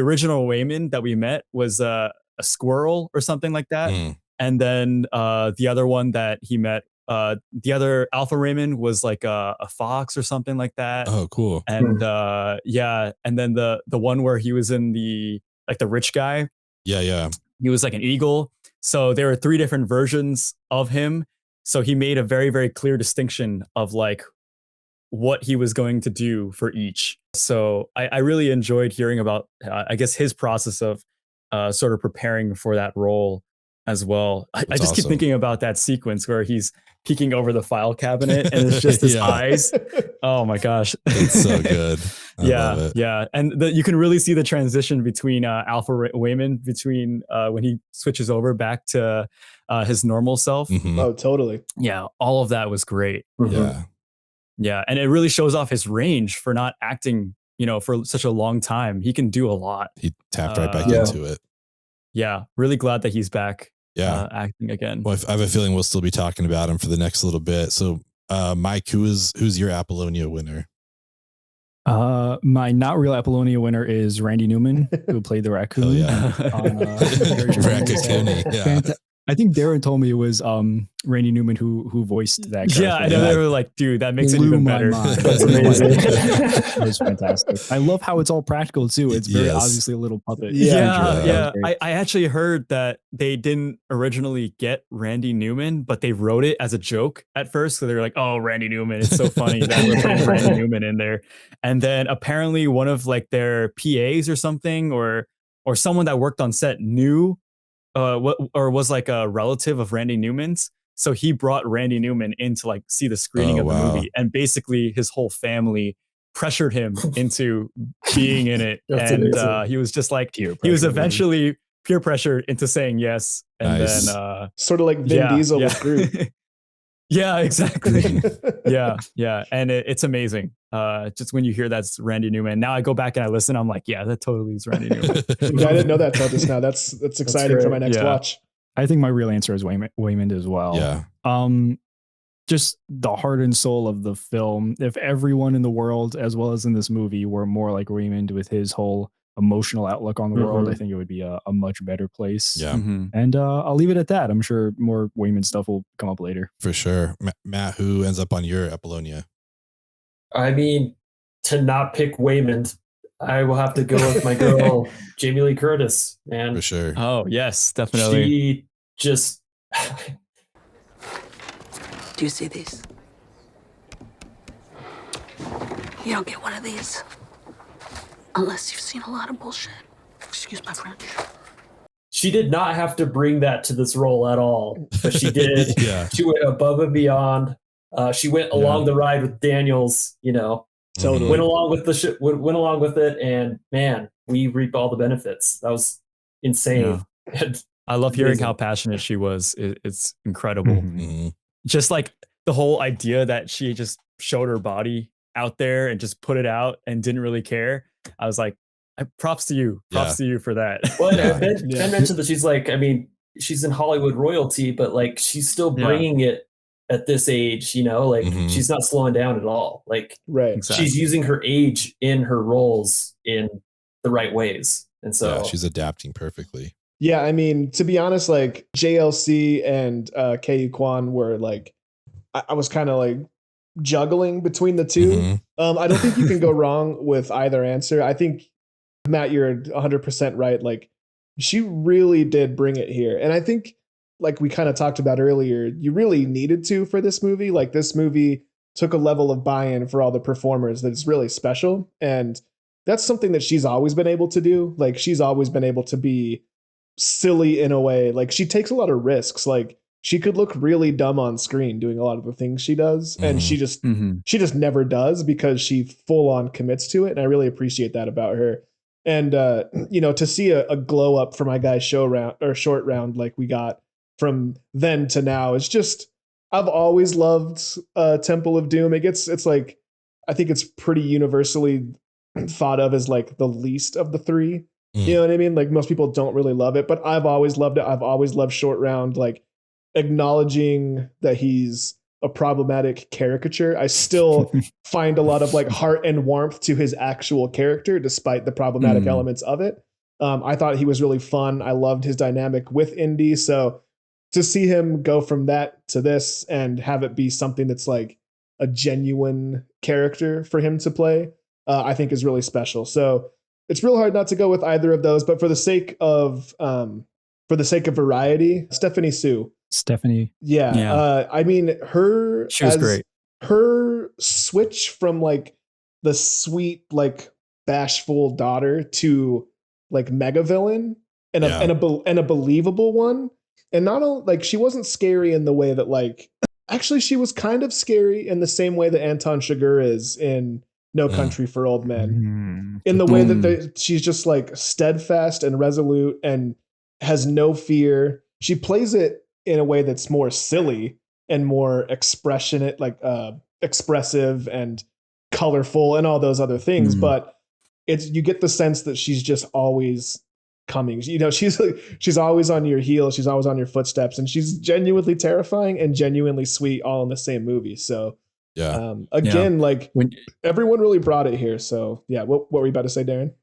original Wayman that we met was a squirrel or something like that, and then the other one that he met. The other Alpha Raymond was like a fox or something like that. Oh, cool. And and then the one where he was in the rich guy. Yeah. He was like an eagle. So there were 3 different versions of him. So he made a very, very clear distinction of like what he was going to do for each. So I really enjoyed hearing about, I guess, his process of sort of preparing for that role as well. I just keep thinking about that sequence where he's peeking over the file cabinet and it's just his eyes. Oh my gosh. It's so good. I love it. Yeah. And you can really see the transition between Alpha Wayman between when he switches over back to his normal self. Mm-hmm. Oh, totally. Yeah. All of that was great. Yeah. Yeah. And it really shows off his range for not acting, for such a long time. He can do a lot. He tapped right back into it. Yeah. Really glad that he's back. Acting again. Well, I have a feeling we'll still be talking about him for the next little bit. So, Mike, who's your Apollonia winner? My not real Apollonia winner is Randy Newman, who played the raccoon. Oh, yeah. Raccoon. Yeah. I think Darren told me it was Randy Newman who voiced that character. Yeah, I know. They were like, dude, that makes it even better. That's amazing. It was fantastic. I love how it's all practical too. It's very obviously a little puppet. Yeah. I actually heard that they didn't originally get Randy Newman, but they wrote it as a joke at first. So they were like, oh, Randy Newman. It's so funny that we're putting Randy Newman in there. And then apparently one of like their PAs or something or someone that worked on set knew was like a relative of Randy Newman's. So he brought Randy Newman in to like see the screening of the movie, and basically his whole family pressured him into being in it. And he was just like, he was eventually peer pressured into saying yes. And then sort of like Vin Diesel with Groot. Yeah, exactly. yeah. And it's amazing. Just when you hear that's Randy Newman. Now I go back and I listen. I'm like, yeah, that totally is Randy Newman. I didn't know that till just now. That's exciting for my next watch. I think my real answer is Waymond as well. Yeah. Just the heart and soul of the film. If everyone in the world, as well as in this movie, were more like Waymond with his whole emotional outlook on the world, I think it would be a much better place. Yeah. And I'll leave it at that. I'm sure more Waymond stuff will come up later. For sure. Matt, who ends up on your Apollonia? I mean, to not pick Wayman, I will have to go with my girl, Jamie Lee Curtis, man. For sure. Oh, yes, definitely. She just... Do you see these? You don't get one of these unless you've seen a lot of bullshit. Excuse my French. She did not have to bring that to this role at all, but she did. She went above and beyond. She went along the ride with Daniels, Totally. went along with the went along with it, and man, we reap all the benefits. That was insane. Yeah. I love hearing how passionate she was. It's incredible. Mm-hmm. Just like the whole idea that she just showed her body out there and just put it out and didn't really care. I was like, props to you. Props to you for that. Well, Ben mentioned that she's like, I mean, she's in Hollywood royalty, but like she's still bringing it at this age, she's not slowing down at all. Like, she's using her age in her roles in the right ways. And so she's adapting perfectly. Yeah. I mean, to be honest, like JLC and Ke Huy Quan were like, I was kind of like juggling between the two. I don't think you can go wrong with either answer. I think, Matt, you're 100% right. Like she really did bring it here. And I think, like we kind of talked about earlier, you really needed to for this movie. Like this movie took a level of buy-in for all the performers that is really special. And that's something that she's always been able to do. Like she's always been able to be silly in a way. Like she takes a lot of risks. Like she could look really dumb on screen doing a lot of the things she does. And she just never does because she full on commits to it. And I really appreciate that about her. And, to see a glow up for my guy short round, like we got from then to now, it's just, I've always loved Temple of Doom. It's like, I think it's pretty universally thought of as like the least of the three. You know what I mean? Like most people don't really love it, but I've always loved it. I've always loved Short Round, like acknowledging that he's a problematic caricature. I still find a lot of like heart and warmth to his actual character, despite the problematic elements of it. I thought he was really fun. I loved his dynamic with Indy. So to see him go from that to this and have it be something that's like a genuine character for him to play, I think is really special. So it's real hard not to go with either of those, but for the sake of variety, Stephanie Sue. Yeah. I mean, she was great. Her switch from like the sweet, like bashful daughter to like mega villain and a believable one. And not only like she wasn't scary in the way that like, actually she was kind of scary in the same way that Anton Chigurh is in No Country for Old Men, in the way that she's just like steadfast and resolute and has no fear. She plays it in a way that's more silly and more expressionate, like expressive and colorful and all those other things. But you get the sense that she's just always coming. She's always on your heels. She's always on your footsteps, and she's genuinely terrifying and genuinely sweet all in the same movie. So like everyone really brought it here. So yeah, what were you about to say, Darren?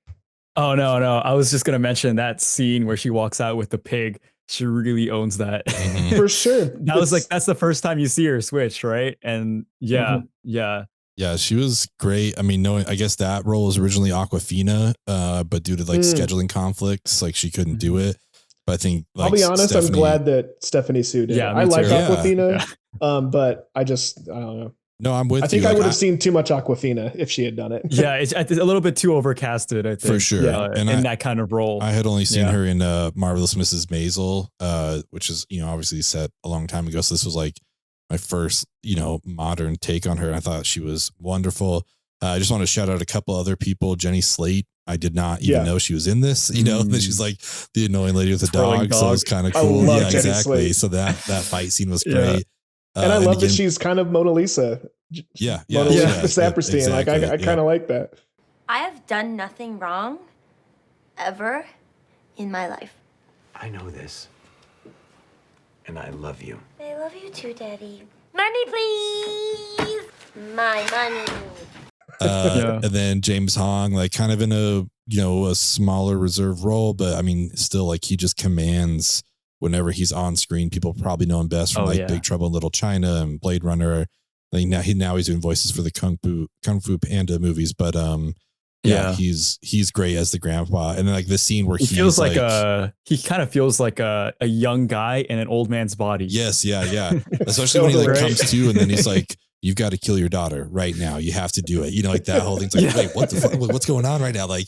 Oh no. I was just going to mention that scene where she walks out with the pig. She really owns that. For sure. That's the first time you see her switch, right? And yeah. Yeah, she was great. I mean, I guess that role was originally Awkwafina, but due to like scheduling conflicts, like she couldn't do it. But I think like, I'll be honest, I'm glad that Stephanie Sue did. Yeah, I like Awkwafina, but I don't know. No, I'm with you. I think I would have seen too much Awkwafina if she had done it. Yeah, it's a little bit too overcasted, I think. For sure. In that kind of role. I had only seen her in Marvelous Mrs. Maisel, which is, obviously set a long time ago. So this was like my first, modern take on her. And I thought she was wonderful. I just want to shout out a couple other people. Jenny Slate. I did not even know she was in this, that she's like the annoying lady with the dog. So it was kind of cool. Yeah, Jenny exactly. Slate. So that fight scene was great. And I love that she's kind of Mona Lisa. Mona Lisa Saperstein. Exactly, like I kind of like that. I have done nothing wrong ever in my life. I know this. And I love you. I love you too, Daddy. Money, please. My money. And then James Hong, like kind of in a smaller reserve role, but I mean, still like he just commands whenever he's on screen. People probably know him best from Big Trouble in Little China and Blade Runner. Like now he's doing voices for the Kung Fu Panda movies, but he's great as the grandpa. And then like the scene where he feels like he kind of feels like a young guy in an old man's body. Yes, yeah. Especially when he like comes to and then he's like, "You've got to kill your daughter right now. You have to do it." Like that whole thing's like, wait, what the fuck? What's going on right now? Like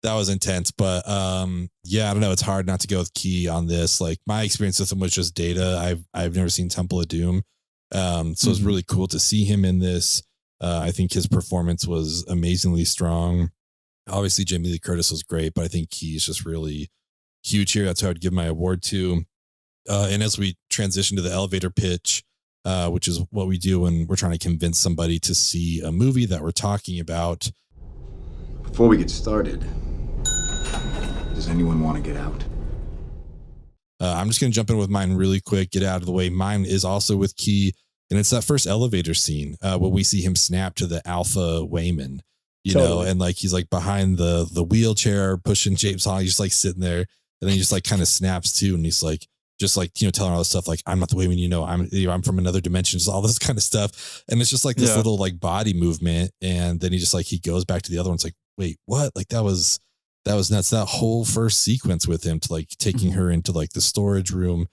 that was intense. But I don't know. It's hard not to go with Ke on this. Like my experience with him was just Data. I've never seen Temple of Doom. So it's really cool to see him in this. I think his performance was amazingly strong. Obviously, Jamie Lee Curtis was great, but I think he's just really huge here. That's who I would give my award to. And as we transition to the elevator pitch, which is what we do when we're trying to convince somebody to see a movie that we're talking about. Before we get started, does anyone want to get out? I'm just going to jump in with mine really quick, get out of the way. Mine is also with Ke, and it's that first elevator scene where we see him snap to the Alpha Wayman, and like he's like behind the wheelchair pushing James Hong. He's just like sitting there, and then he just like kind of snaps too, and he's like just like telling all this stuff like, "I'm not the Wayman, I'm from another dimension," just all this kind of stuff, and it's just like this little like body movement, and then he just like he goes back to the other one. It's like, wait, what? Like that was that was nuts. That whole first sequence with him to like taking her into like the storage room.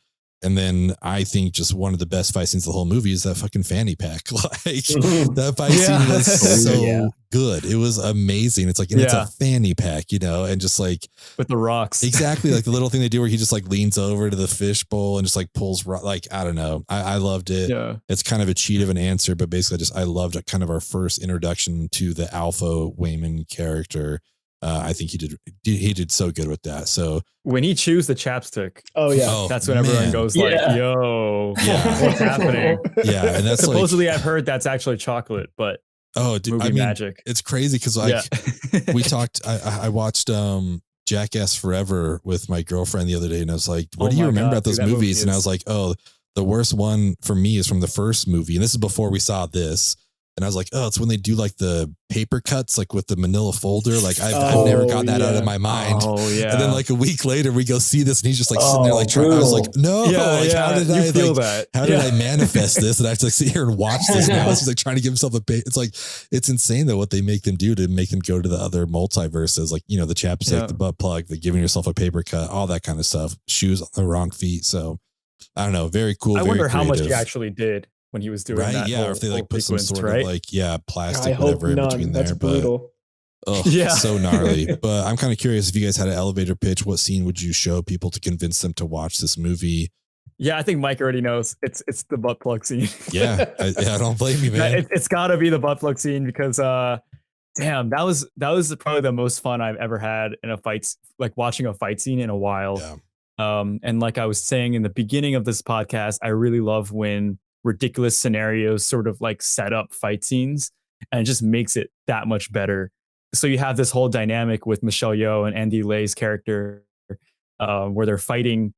And then I think just one of the best fight scenes of the whole movie is that fucking fanny pack. Like that fight scene was so good. It was amazing. It's like, and it's a fanny pack, you know, and just like with the rocks. Exactly. Like the little thing they do where he just like leans over to the fish bowl and just like pulls, like, I don't know. I loved it. Yeah. It's kind of a cheat of an answer, but basically I loved kind of our first introduction to the alpha Wayman character. I think he did so good with that. So when he chews the chapstick, that's when everyone goes like, "Yo, what's happening?" Yeah, and that's supposedly I've heard that's actually chocolate, but movie magic. It's crazy because like we talked. I watched Jackass Forever with my girlfriend the other day, and I was like, "What do you remember about those movies?" And I was like, "Oh, the worst one for me is from the first movie, and this is before we saw this." And I was like, oh, it's when they do like the paper cuts, like with the manila folder. Like I've never got that out of my mind. Oh yeah. And then like a week later we go see this and he's just like sitting there like trying. I was like, no, how did I feel that? How did I manifest this? And I have to like sit here and watch this now. He's like trying to give himself a it's like, it's insane though what they make them do to make them go to the other multiverses. Like, you know, the chapstick, the butt plug, the giving yourself a paper cut, all that kind of stuff. Shoes on the wrong feet. So I don't know. Very cool. I wonder how much he actually did when he was doing that. Yeah, or if they like put some sort of like, plastic, God, whatever in none. between That's there. brutal. But so gnarly. But I'm kind of curious if you guys had an elevator pitch, what scene would you show people to convince them to watch this movie? Yeah, I think Mike already knows. It's the butt plug scene. I don't blame you, man. It's gotta be the butt plug scene because damn, that was probably the most fun I've ever had in a fight, like watching a fight scene in a while. And like I was saying in the beginning of this podcast, I really love when ridiculous scenarios sort of like set up fight scenes and it just makes it that much better. So you have this whole dynamic with Michelle Yeoh and Andy Leigh's character where they're fighting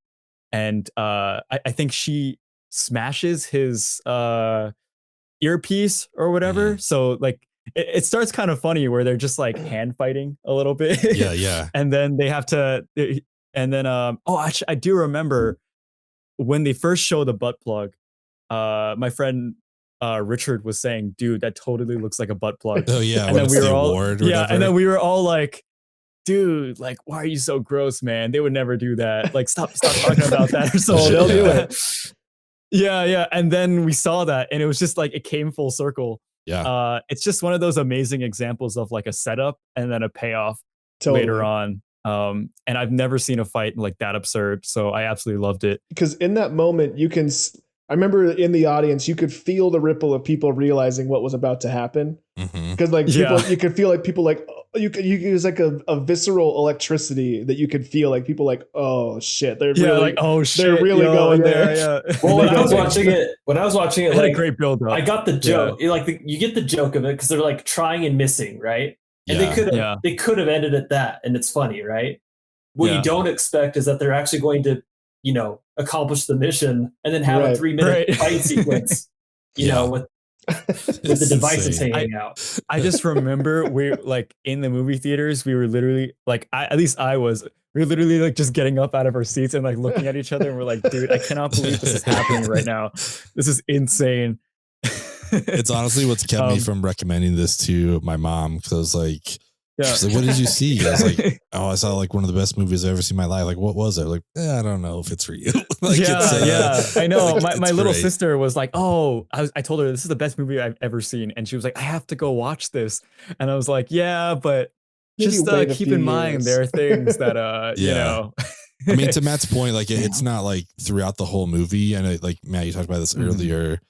and I think she smashes his earpiece or whatever. So like it starts kind of funny where they're just like hand fighting a little bit. And then they have to actually I do remember when they first show the butt plug. My friend Richard was saying, dude, that totally looks like a butt plug. Oh yeah. And then we were all and then we were all like, dude, like, why are you so gross, man? They would never do that. Like, stop talking about that or something. They'll do it. Yeah. And then we saw that and it was just like it came full circle. Yeah. It's just one of those amazing examples of like a setup and then a payoff later on. And I've never seen a fight like that absurd. So I absolutely loved it. Because in that moment, I remember in the audience, you could feel the ripple of people realizing what was about to happen. Because like people, you could feel like people like, you use like a visceral electricity that you could feel like people like, oh shit, they're really going there. Yeah. Well, when I was watching it, like, had a great build up. I got the joke. You get the joke of it because they're like trying and missing, right? And they could have ended at that, and it's funny, right? What you don't expect is that they're actually going to, you know, accomplish the mission and then have a 3-minute fight sequence, you know, with the devices hanging out. I just remember we like in the movie theaters, we were literally like, we were literally like just getting up out of our seats and like looking at each other and we're like, dude, I cannot believe this is happening right now. This is insane. It's honestly what's kept me from recommending this to my mom because like, she's like, what did you see? I was like, oh, I saw like one of the best movies I've ever seen in my life. Like, what was it? Like, I don't know if it's for you. Like, I know. Like, my little sister was like, oh, I told her this is the best movie I've ever seen. And she was like, I have to go watch this. And I was like, yeah, but just keep in mind, there are things that, you know. I mean, to Matt's point, like it's not like throughout the whole movie. And like Matt, you talked about this earlier,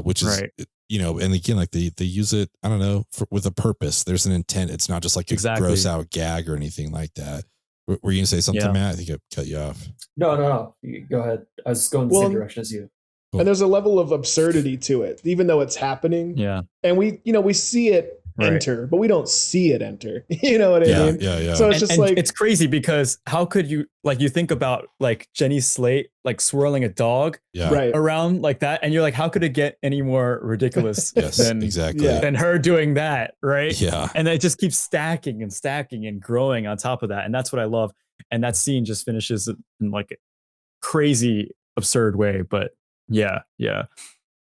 which is, you know, and again, like they use it, I don't know, with a purpose. There's an intent. It's not just like a gross out gag or anything like that. Were you gonna say something, Matt? I think I cut you off. No. You go ahead. I was going the same direction as you. Cool. And there's a level of absurdity to it, even though it's happening. Yeah. And we see it enter, but we don't see it enter. You know what I mean? Yeah. So it's just like, it's crazy because how could you, like, you think about like Jenny Slate, like swirling a dog around like that. And you're like, how could it get any more ridiculous than her doing that? Right. Yeah. And it just keeps stacking and growing on top of that. And that's what I love. And that scene just finishes in like a crazy, absurd way. But yeah.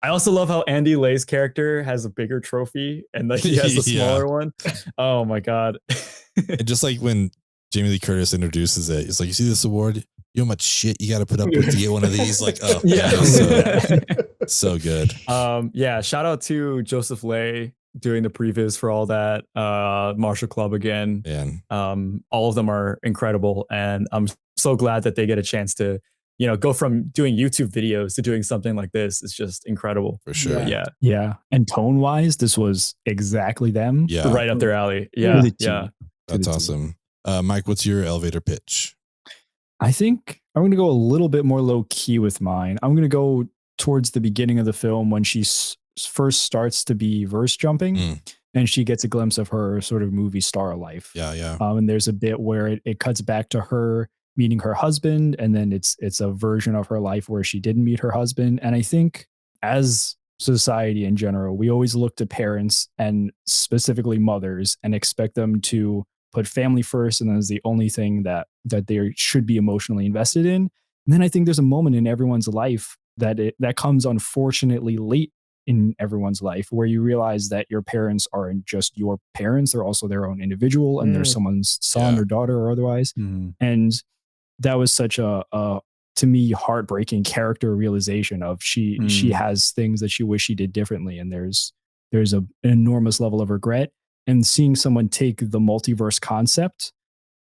I also love how Andy Leigh's character has a bigger trophy and like he has a smaller one. Oh my God. And just like when Jamie Lee Curtis introduces it. It's like, you see this award? You know how much shit you got to put up with to get one of these? Like, oh, yeah. So good. Yeah. Shout out to Joseph Lay doing the previs for all that. Marshall Club again. And all of them are incredible. And I'm so glad that they get a chance to, you know, go from doing YouTube videos to doing something like this. It's just incredible. For sure. Yeah. And tone wise, this was exactly them. Yeah. Right up their alley. Yeah. Yeah. That's awesome. Mike, what's your elevator pitch? I think I'm going to go a little bit more low key with mine. I'm going to go towards the beginning of the film when she first starts to be verse jumping and she gets a glimpse of her sort of movie star life. Yeah. And there's a bit where it cuts back to her meeting her husband, and then it's a version of her life where she didn't meet her husband. And I think as society in general, we always look to parents and specifically mothers and expect them to put family first, and that's the only thing that they should be emotionally invested in. And then I think there's a moment in everyone's life that comes unfortunately late in everyone's life where you realize that your parents aren't just your parents, they're also their own individual, and they're someone's son or daughter or otherwise. And that was such a to me heartbreaking character realization of she has things that she wish she did differently, and there's an enormous level of regret. And seeing someone take the multiverse concept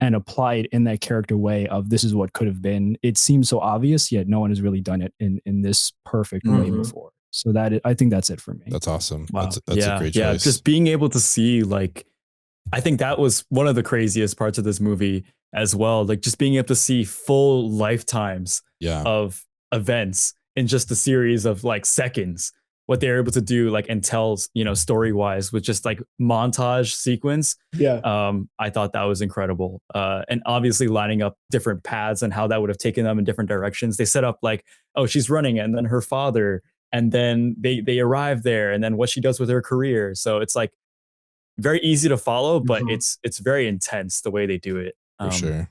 and apply it in that character way of this is what could have been. It seems so obvious, yet no one has really done it in this perfect way before. So I think that's it for me. That's awesome. Wow. That's a great choice. Yeah, just being able to see, like, I think that was one of the craziest parts of this movie as well. Like just being able to see full lifetimes of events in just a series of like seconds, what they're able to do, like, and tell, you know, story wise with just like montage sequence. I thought that was incredible. And obviously lining up different paths and how that would have taken them in different directions. They set up like, oh, she's running, and then her father, and then they arrive there, and then what she does with her career. So it's like very easy to follow, but it's very intense the way they do it. For sure.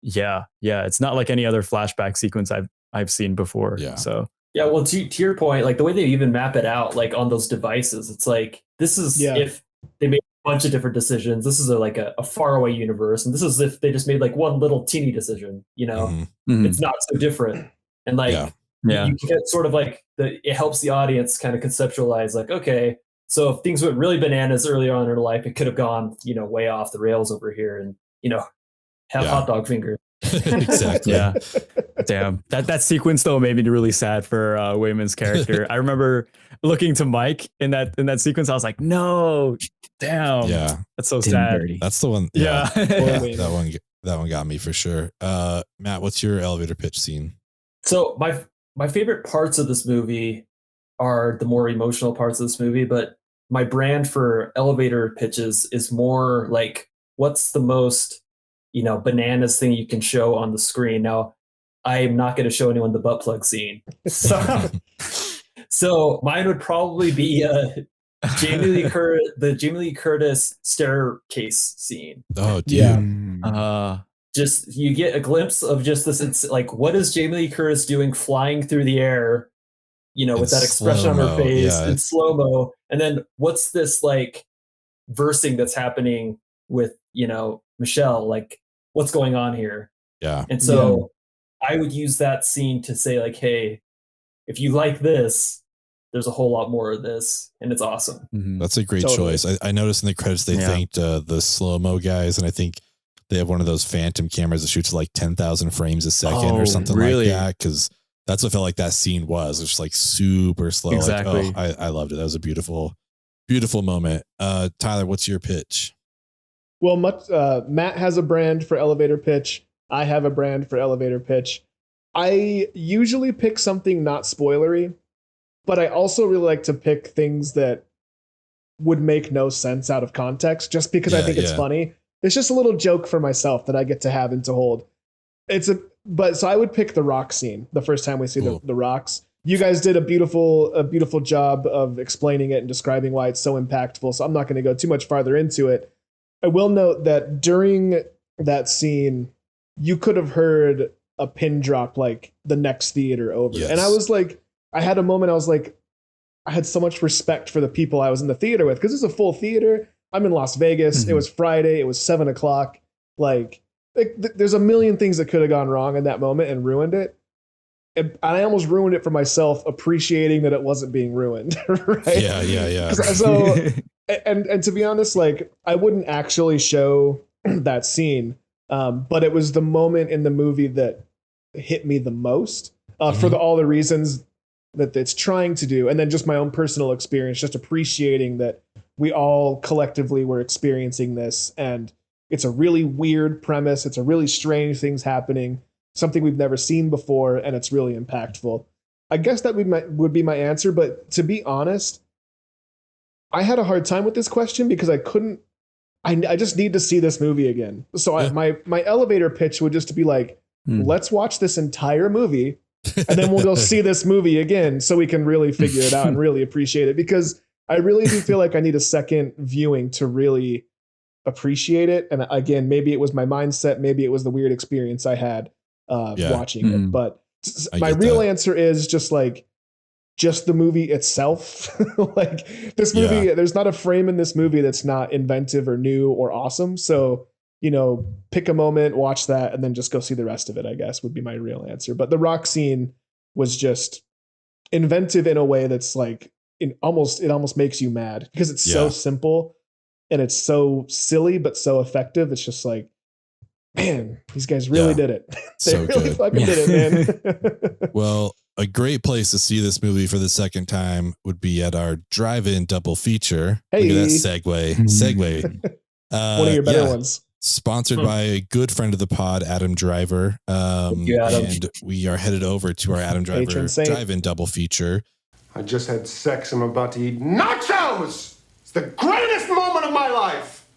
Yeah. It's not like any other flashback sequence I've seen before. Yeah. So yeah, well, to your point, like the way they even map it out, like on those devices, it's like this is if they made a bunch of different decisions. This is like a faraway universe, and this is if they just made like one little teeny decision. You know, it's not so different, and like you get sort of like it helps the audience kind of conceptualize like, okay, so if things went really bananas earlier on in her life, it could have gone, you know, way off the rails over here, and you know, have hot dog fingers. Exactly. Yeah. Damn. That sequence though made me really sad for Wayman's character. I remember looking to Mike in that sequence. I was like, no, damn. Yeah. That's so sad. That's the one. Yeah. That one got me for sure. Matt, what's your elevator pitch scene? So my favorite parts of this movie are the more emotional parts of this movie, but my brand for elevator pitches is more like, what's the most, you know, bananas thing you can show on the screen. Now, I am not going to show anyone the butt plug scene. So mine would probably be the Jamie Lee Curtis staircase scene. Oh, dude. Yeah. Just you get a glimpse of just this. It's like, what is Jamie Lee Curtis doing flying through the air, you know, with that expression on her face in slow-mo. And then what's this like versing that's happening with, you know, Michelle, like what's going on here? Yeah. And so I would use that scene to say like, hey, if you like this, there's a whole lot more of this, and it's awesome. That's a great choice. I noticed in the credits they thanked the slow-mo guys, and I think they have one of those phantom cameras that shoots like 10,000 frames a second or something like that, because that's what felt like that scene was. It's just like super slow. Exactly. Like, I loved it. That was a beautiful, beautiful moment. Tyler, what's your pitch? Well, Matt has a brand for elevator pitch. I have a brand for elevator pitch. I usually pick something not spoilery, but I also really like to pick things that would make no sense out of context just because I think it's funny. It's just a little joke for myself that I get to have and to hold. So I would pick the rock scene the first time we see the rocks. You guys did a beautiful job of explaining it and describing why it's so impactful. So I'm not going to go too much farther into it. I will note that during that scene, you could have heard a pin drop like the next theater over. Yes. And I was like, I had a moment, I was like, I had so much respect for the people I was in the theater with, because it's a full theater. I'm in Las Vegas. It was Friday. It was 7:00. Like, there's a million things that could have gone wrong in that moment and ruined it. And I almost ruined it for myself, appreciating that it wasn't being ruined. Right? Yeah. So, and to be honest, like I wouldn't actually show that scene, but it was the moment in the movie that hit me the most for all the reasons that it's trying to do, and then just my own personal experience, just appreciating that we all collectively were experiencing this, and it's a really weird premise. It's a really strange things happening, something we've never seen before, and it's really impactful. I guess that would be my answer, but to be honest, I had a hard time with this question because I couldn't. I just need to see this movie again. So my elevator pitch would just to be like, let's watch this entire movie, and then we'll go see this movie again so we can really figure it out and really appreciate it. Because I really do feel like I need a second viewing to really appreciate it. And again, maybe it was my mindset, maybe it was the weird experience I had watching it. But my real answer is just the movie itself. Like this movie, there's not a frame in this movie that's not inventive or new or awesome. So, pick a moment, watch that, and then just go see the rest of it, I guess would be my real answer. But the rock scene was just inventive in a way that's like, it almost makes you mad because it's so simple and it's so silly, but so effective. It's just like, man, these guys really did it. They so really good. fucking did it, man. Well, a great place to see this movie for the second time would be at our drive-in double feature. Hey. Look at that segue. One of your better ones. Sponsored by a good friend of the pod, Adam Driver. Adam. And we are headed over to our Adam Driver drive-in double feature. I just had sex. I'm about to eat nachos. It's the greatest moment of my life.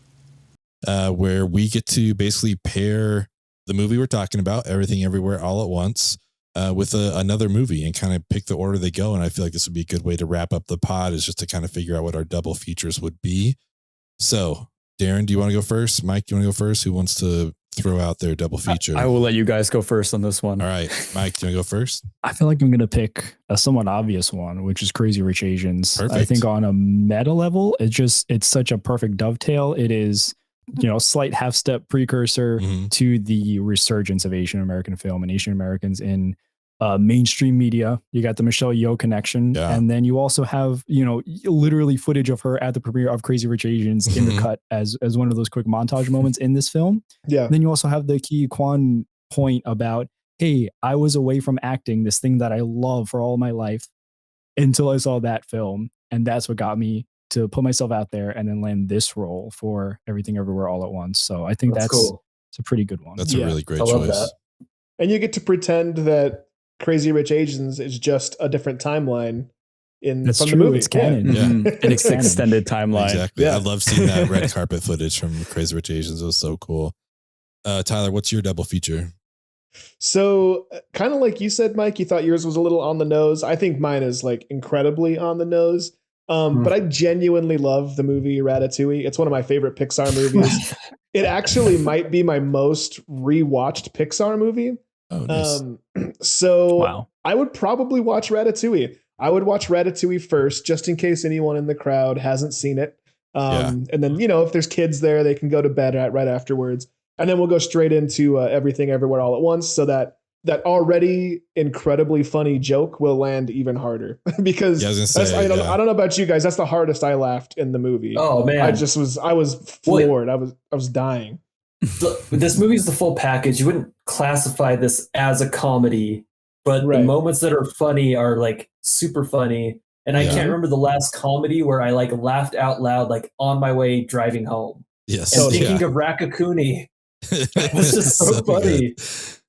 Where we get to basically pair the movie we're talking about, Everything Everywhere All at Once, with another movie and kind of pick the order they go. And I feel like this would be a good way to wrap up the pod, is just to kind of figure out what our double features would be. So, Darren, do you want to go first? Mike, do you want to go first? Who wants to throw out their double feature? I will let you guys go first on this one. All right. Mike, do you want to go first? I feel like I'm going to pick a somewhat obvious one, which is Crazy Rich Asians. Perfect. I think on a meta level, it's such a perfect dovetail. It is, slight half step precursor to the resurgence of Asian American film and Asian Americans in mainstream media. You got the Michelle Yeoh connection. And then you also have, literally footage of her at the premiere of Crazy Rich Asians intercut as one of those quick montage moments in this film. Yeah. And then you also have the Ke Huy Quan point about, hey, I was away from acting, this thing that I love for all my life, until I saw that film. And that's what got me to put myself out there and then land this role for Everything Everywhere All at Once. So I think that's cool. It's a pretty good one. That's a really great choice. And you get to pretend that Crazy Rich Asians is just a different timeline from the movie. It's canon. An extended timeline. Exactly. I love seeing that red carpet footage from Crazy Rich Asians. It was so cool. Tyler, what's your double feature? So kind of like you said, Mike, you thought yours was a little on the nose. I think mine is like incredibly on the nose. But I genuinely love the movie Ratatouille. It's one of my favorite Pixar movies. It actually might be my most rewatched Pixar movie. Oh, nice. So I would probably watch Ratatouille. I would watch Ratatouille first, just in case anyone in the crowd hasn't seen it. And then, if there's kids there, they can go to bed right afterwards. And then we'll go straight into Everything Everywhere All at Once, so that already incredibly funny joke will land even harder. Because I don't know about you guys, that's the hardest I laughed in the movie. Oh man, I was floored. I was dying. This movie is the full package. You wouldn't classify this as a comedy, but the moments that are funny are like super funny. And I can't remember the last comedy where I like laughed out loud, like on my way driving home. Yes. And thinking of Raccacoonie, it was just so funny.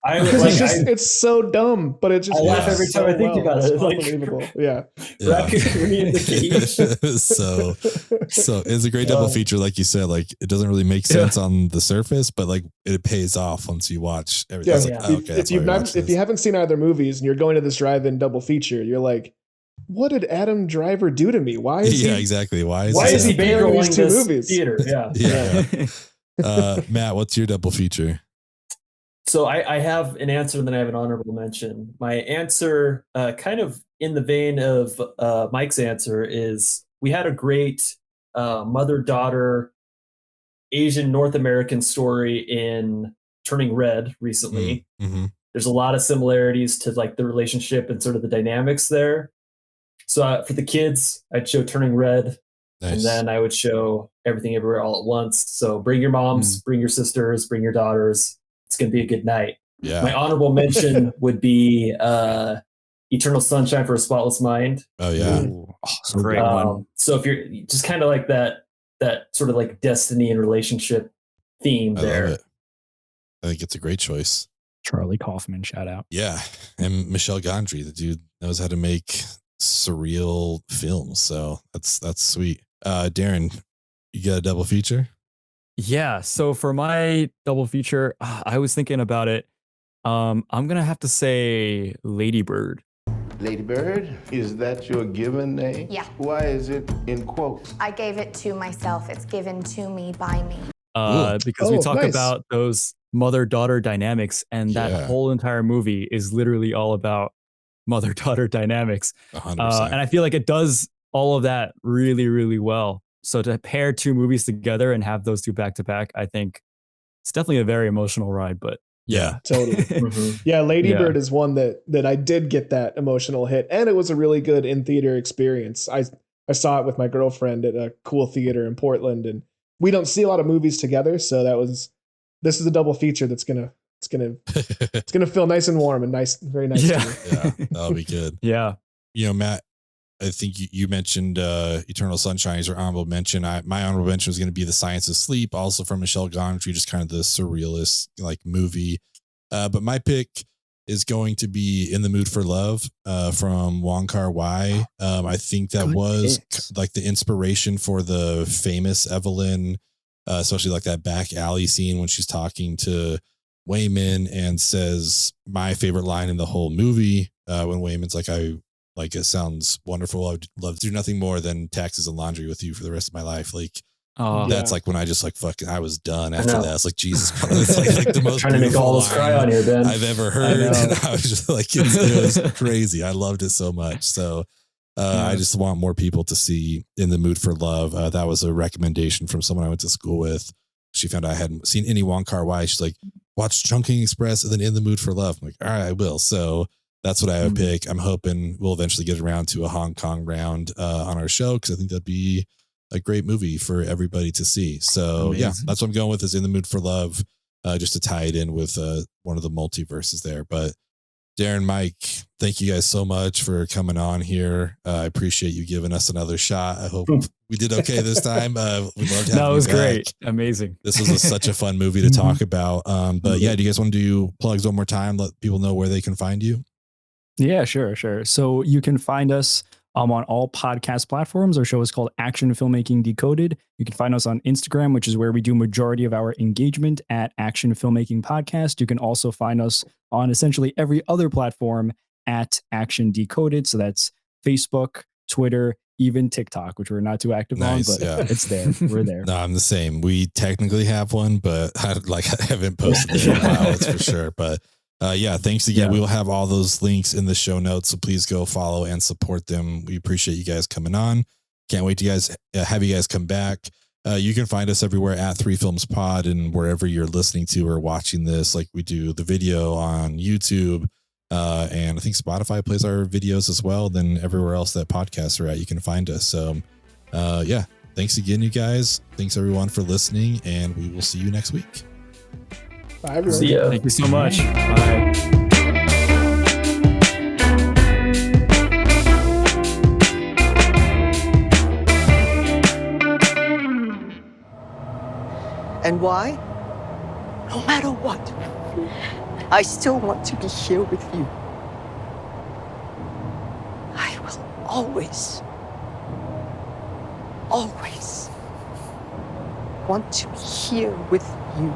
It's so dumb, but it just I laugh every time I think about it. It's unbelievable. Yeah. Raccacoonie in the cage. So it's a great double feature, like you said. Like it doesn't really make sense on the surface, but like it pays off once you watch everything. If you haven't seen either movies and you're going to this drive-in double feature, you're like, what did Adam Driver do to me? Why is exactly. Why is he pairing these two movies? Theater? Matt, what's your double feature? So I have an answer and then I have an honorable mention. My answer, kind of in the vein of Mike's answer, is we had a great mother-daughter Asian North American story in Turning Red recently. Mm-hmm. There's a lot of similarities to like the relationship and sort of the dynamics there. So for the kids, I'd show Turning Red. Nice. And then I would show Everything Everywhere All at Once. So bring your moms, bring your sisters, bring your daughters. It's going to be a good night. Yeah. My honorable mention would be Eternal Sunshine for a Spotless Mind. Oh, yeah. Great one. So if you're just kind of like that sort of like destiny and relationship theme there. Love it. I think it's a great choice. Charlie Kaufman, shout out. Yeah. And Michel Gondry, the dude knows how to make surreal films. So that's sweet. Darren, you got a double feature? Yeah. So for my double feature, I was thinking about it. I'm gonna have to say Lady Bird. Lady Bird, is that your given name? Yeah. Why is it in quotes? I gave it to myself. It's given to me by me. Because we talk about those mother-daughter dynamics, and that whole entire movie is literally all about mother-daughter dynamics. 100%. And I feel like it does all of that really, really well. So to pair two movies together and have those two back to back, I think it's definitely a very emotional ride. But yeah, totally. Yeah, Lady Bird is one that I did get that emotional hit, and it was a really good in theater experience. I saw it with my girlfriend at a cool theater in Portland, and we don't see a lot of movies together, so this is a double feature that's gonna feel nice and warm and nice, very nice. Yeah, that'll be good. Yeah, you know, Matt, I think you mentioned Eternal Sunshine as your honorable mention. My honorable mention was going to be The Science of Sleep, also from Michel Gondry, just kind of the surrealist like movie. But my pick is going to be In the Mood for Love from Wong Kar-wai. I think that was like the inspiration for the famous Evelyn, especially like that back alley scene when she's talking to Wayman and says my favorite line in the whole movie when Wayman's like, it sounds wonderful. I would love to do nothing more than taxes and laundry with you for the rest of my life. Like, that's like when I just like fucking, I was done after that. It's like, Jesus Christ, it's like the most trying to make all of us cry on here, Ben. I've ever heard. And I was just like, it was crazy. I loved it so much. So I just want more people to see In the Mood for Love. That was a recommendation from someone I went to school with. She found out I hadn't seen any Wong Kar-wai. She's like, watch Chungking Express and then In the Mood for Love. I'm like, all right, I will. So that's what I would pick. I'm hoping we'll eventually get around to a Hong Kong round on our show, because I think that'd be a great movie for everybody to see. So amazing. Yeah, that's what I'm going with, is In the Mood for Love, just to tie it in with one of the multiverses there. But Darren, Mike, thank you guys so much for coming on here. I appreciate you giving us another shot. I hope we did okay this time. We'd love to have you it was back. Great. Amazing. This was such a fun movie to talk about. But yeah, do you guys want to do plugs one more time? Let people know where they can find you. Yeah, sure. So you can find us on all podcast platforms. Our show is called Action Filmmaking Decoded. You can find us on Instagram, which is where we do majority of our engagement, at Action Filmmaking Podcast. You can also find us on essentially every other platform at Action Decoded. So that's Facebook, Twitter, even TikTok, which we're not too active on, but it's there. We're there. No, I'm the same. We technically have one, but I haven't posted it in a while, that's for sure. But thanks again. We will have all those links in the show notes, so please go follow and support them. We appreciate you guys coming on. Can't wait to have you guys come back. You can find us everywhere at 3 Films Pod, and wherever you're listening to or watching this, like we do the video on YouTube, and I think Spotify plays our videos as well. Then everywhere else that podcasts are at, you can find us. So thanks again, you guys. Thanks everyone for listening, and we will see you next week. Bye, everyone. See ya. Thank you so much. Bye. And why? No matter what, I still want to be here with you. I will always want to be here with you.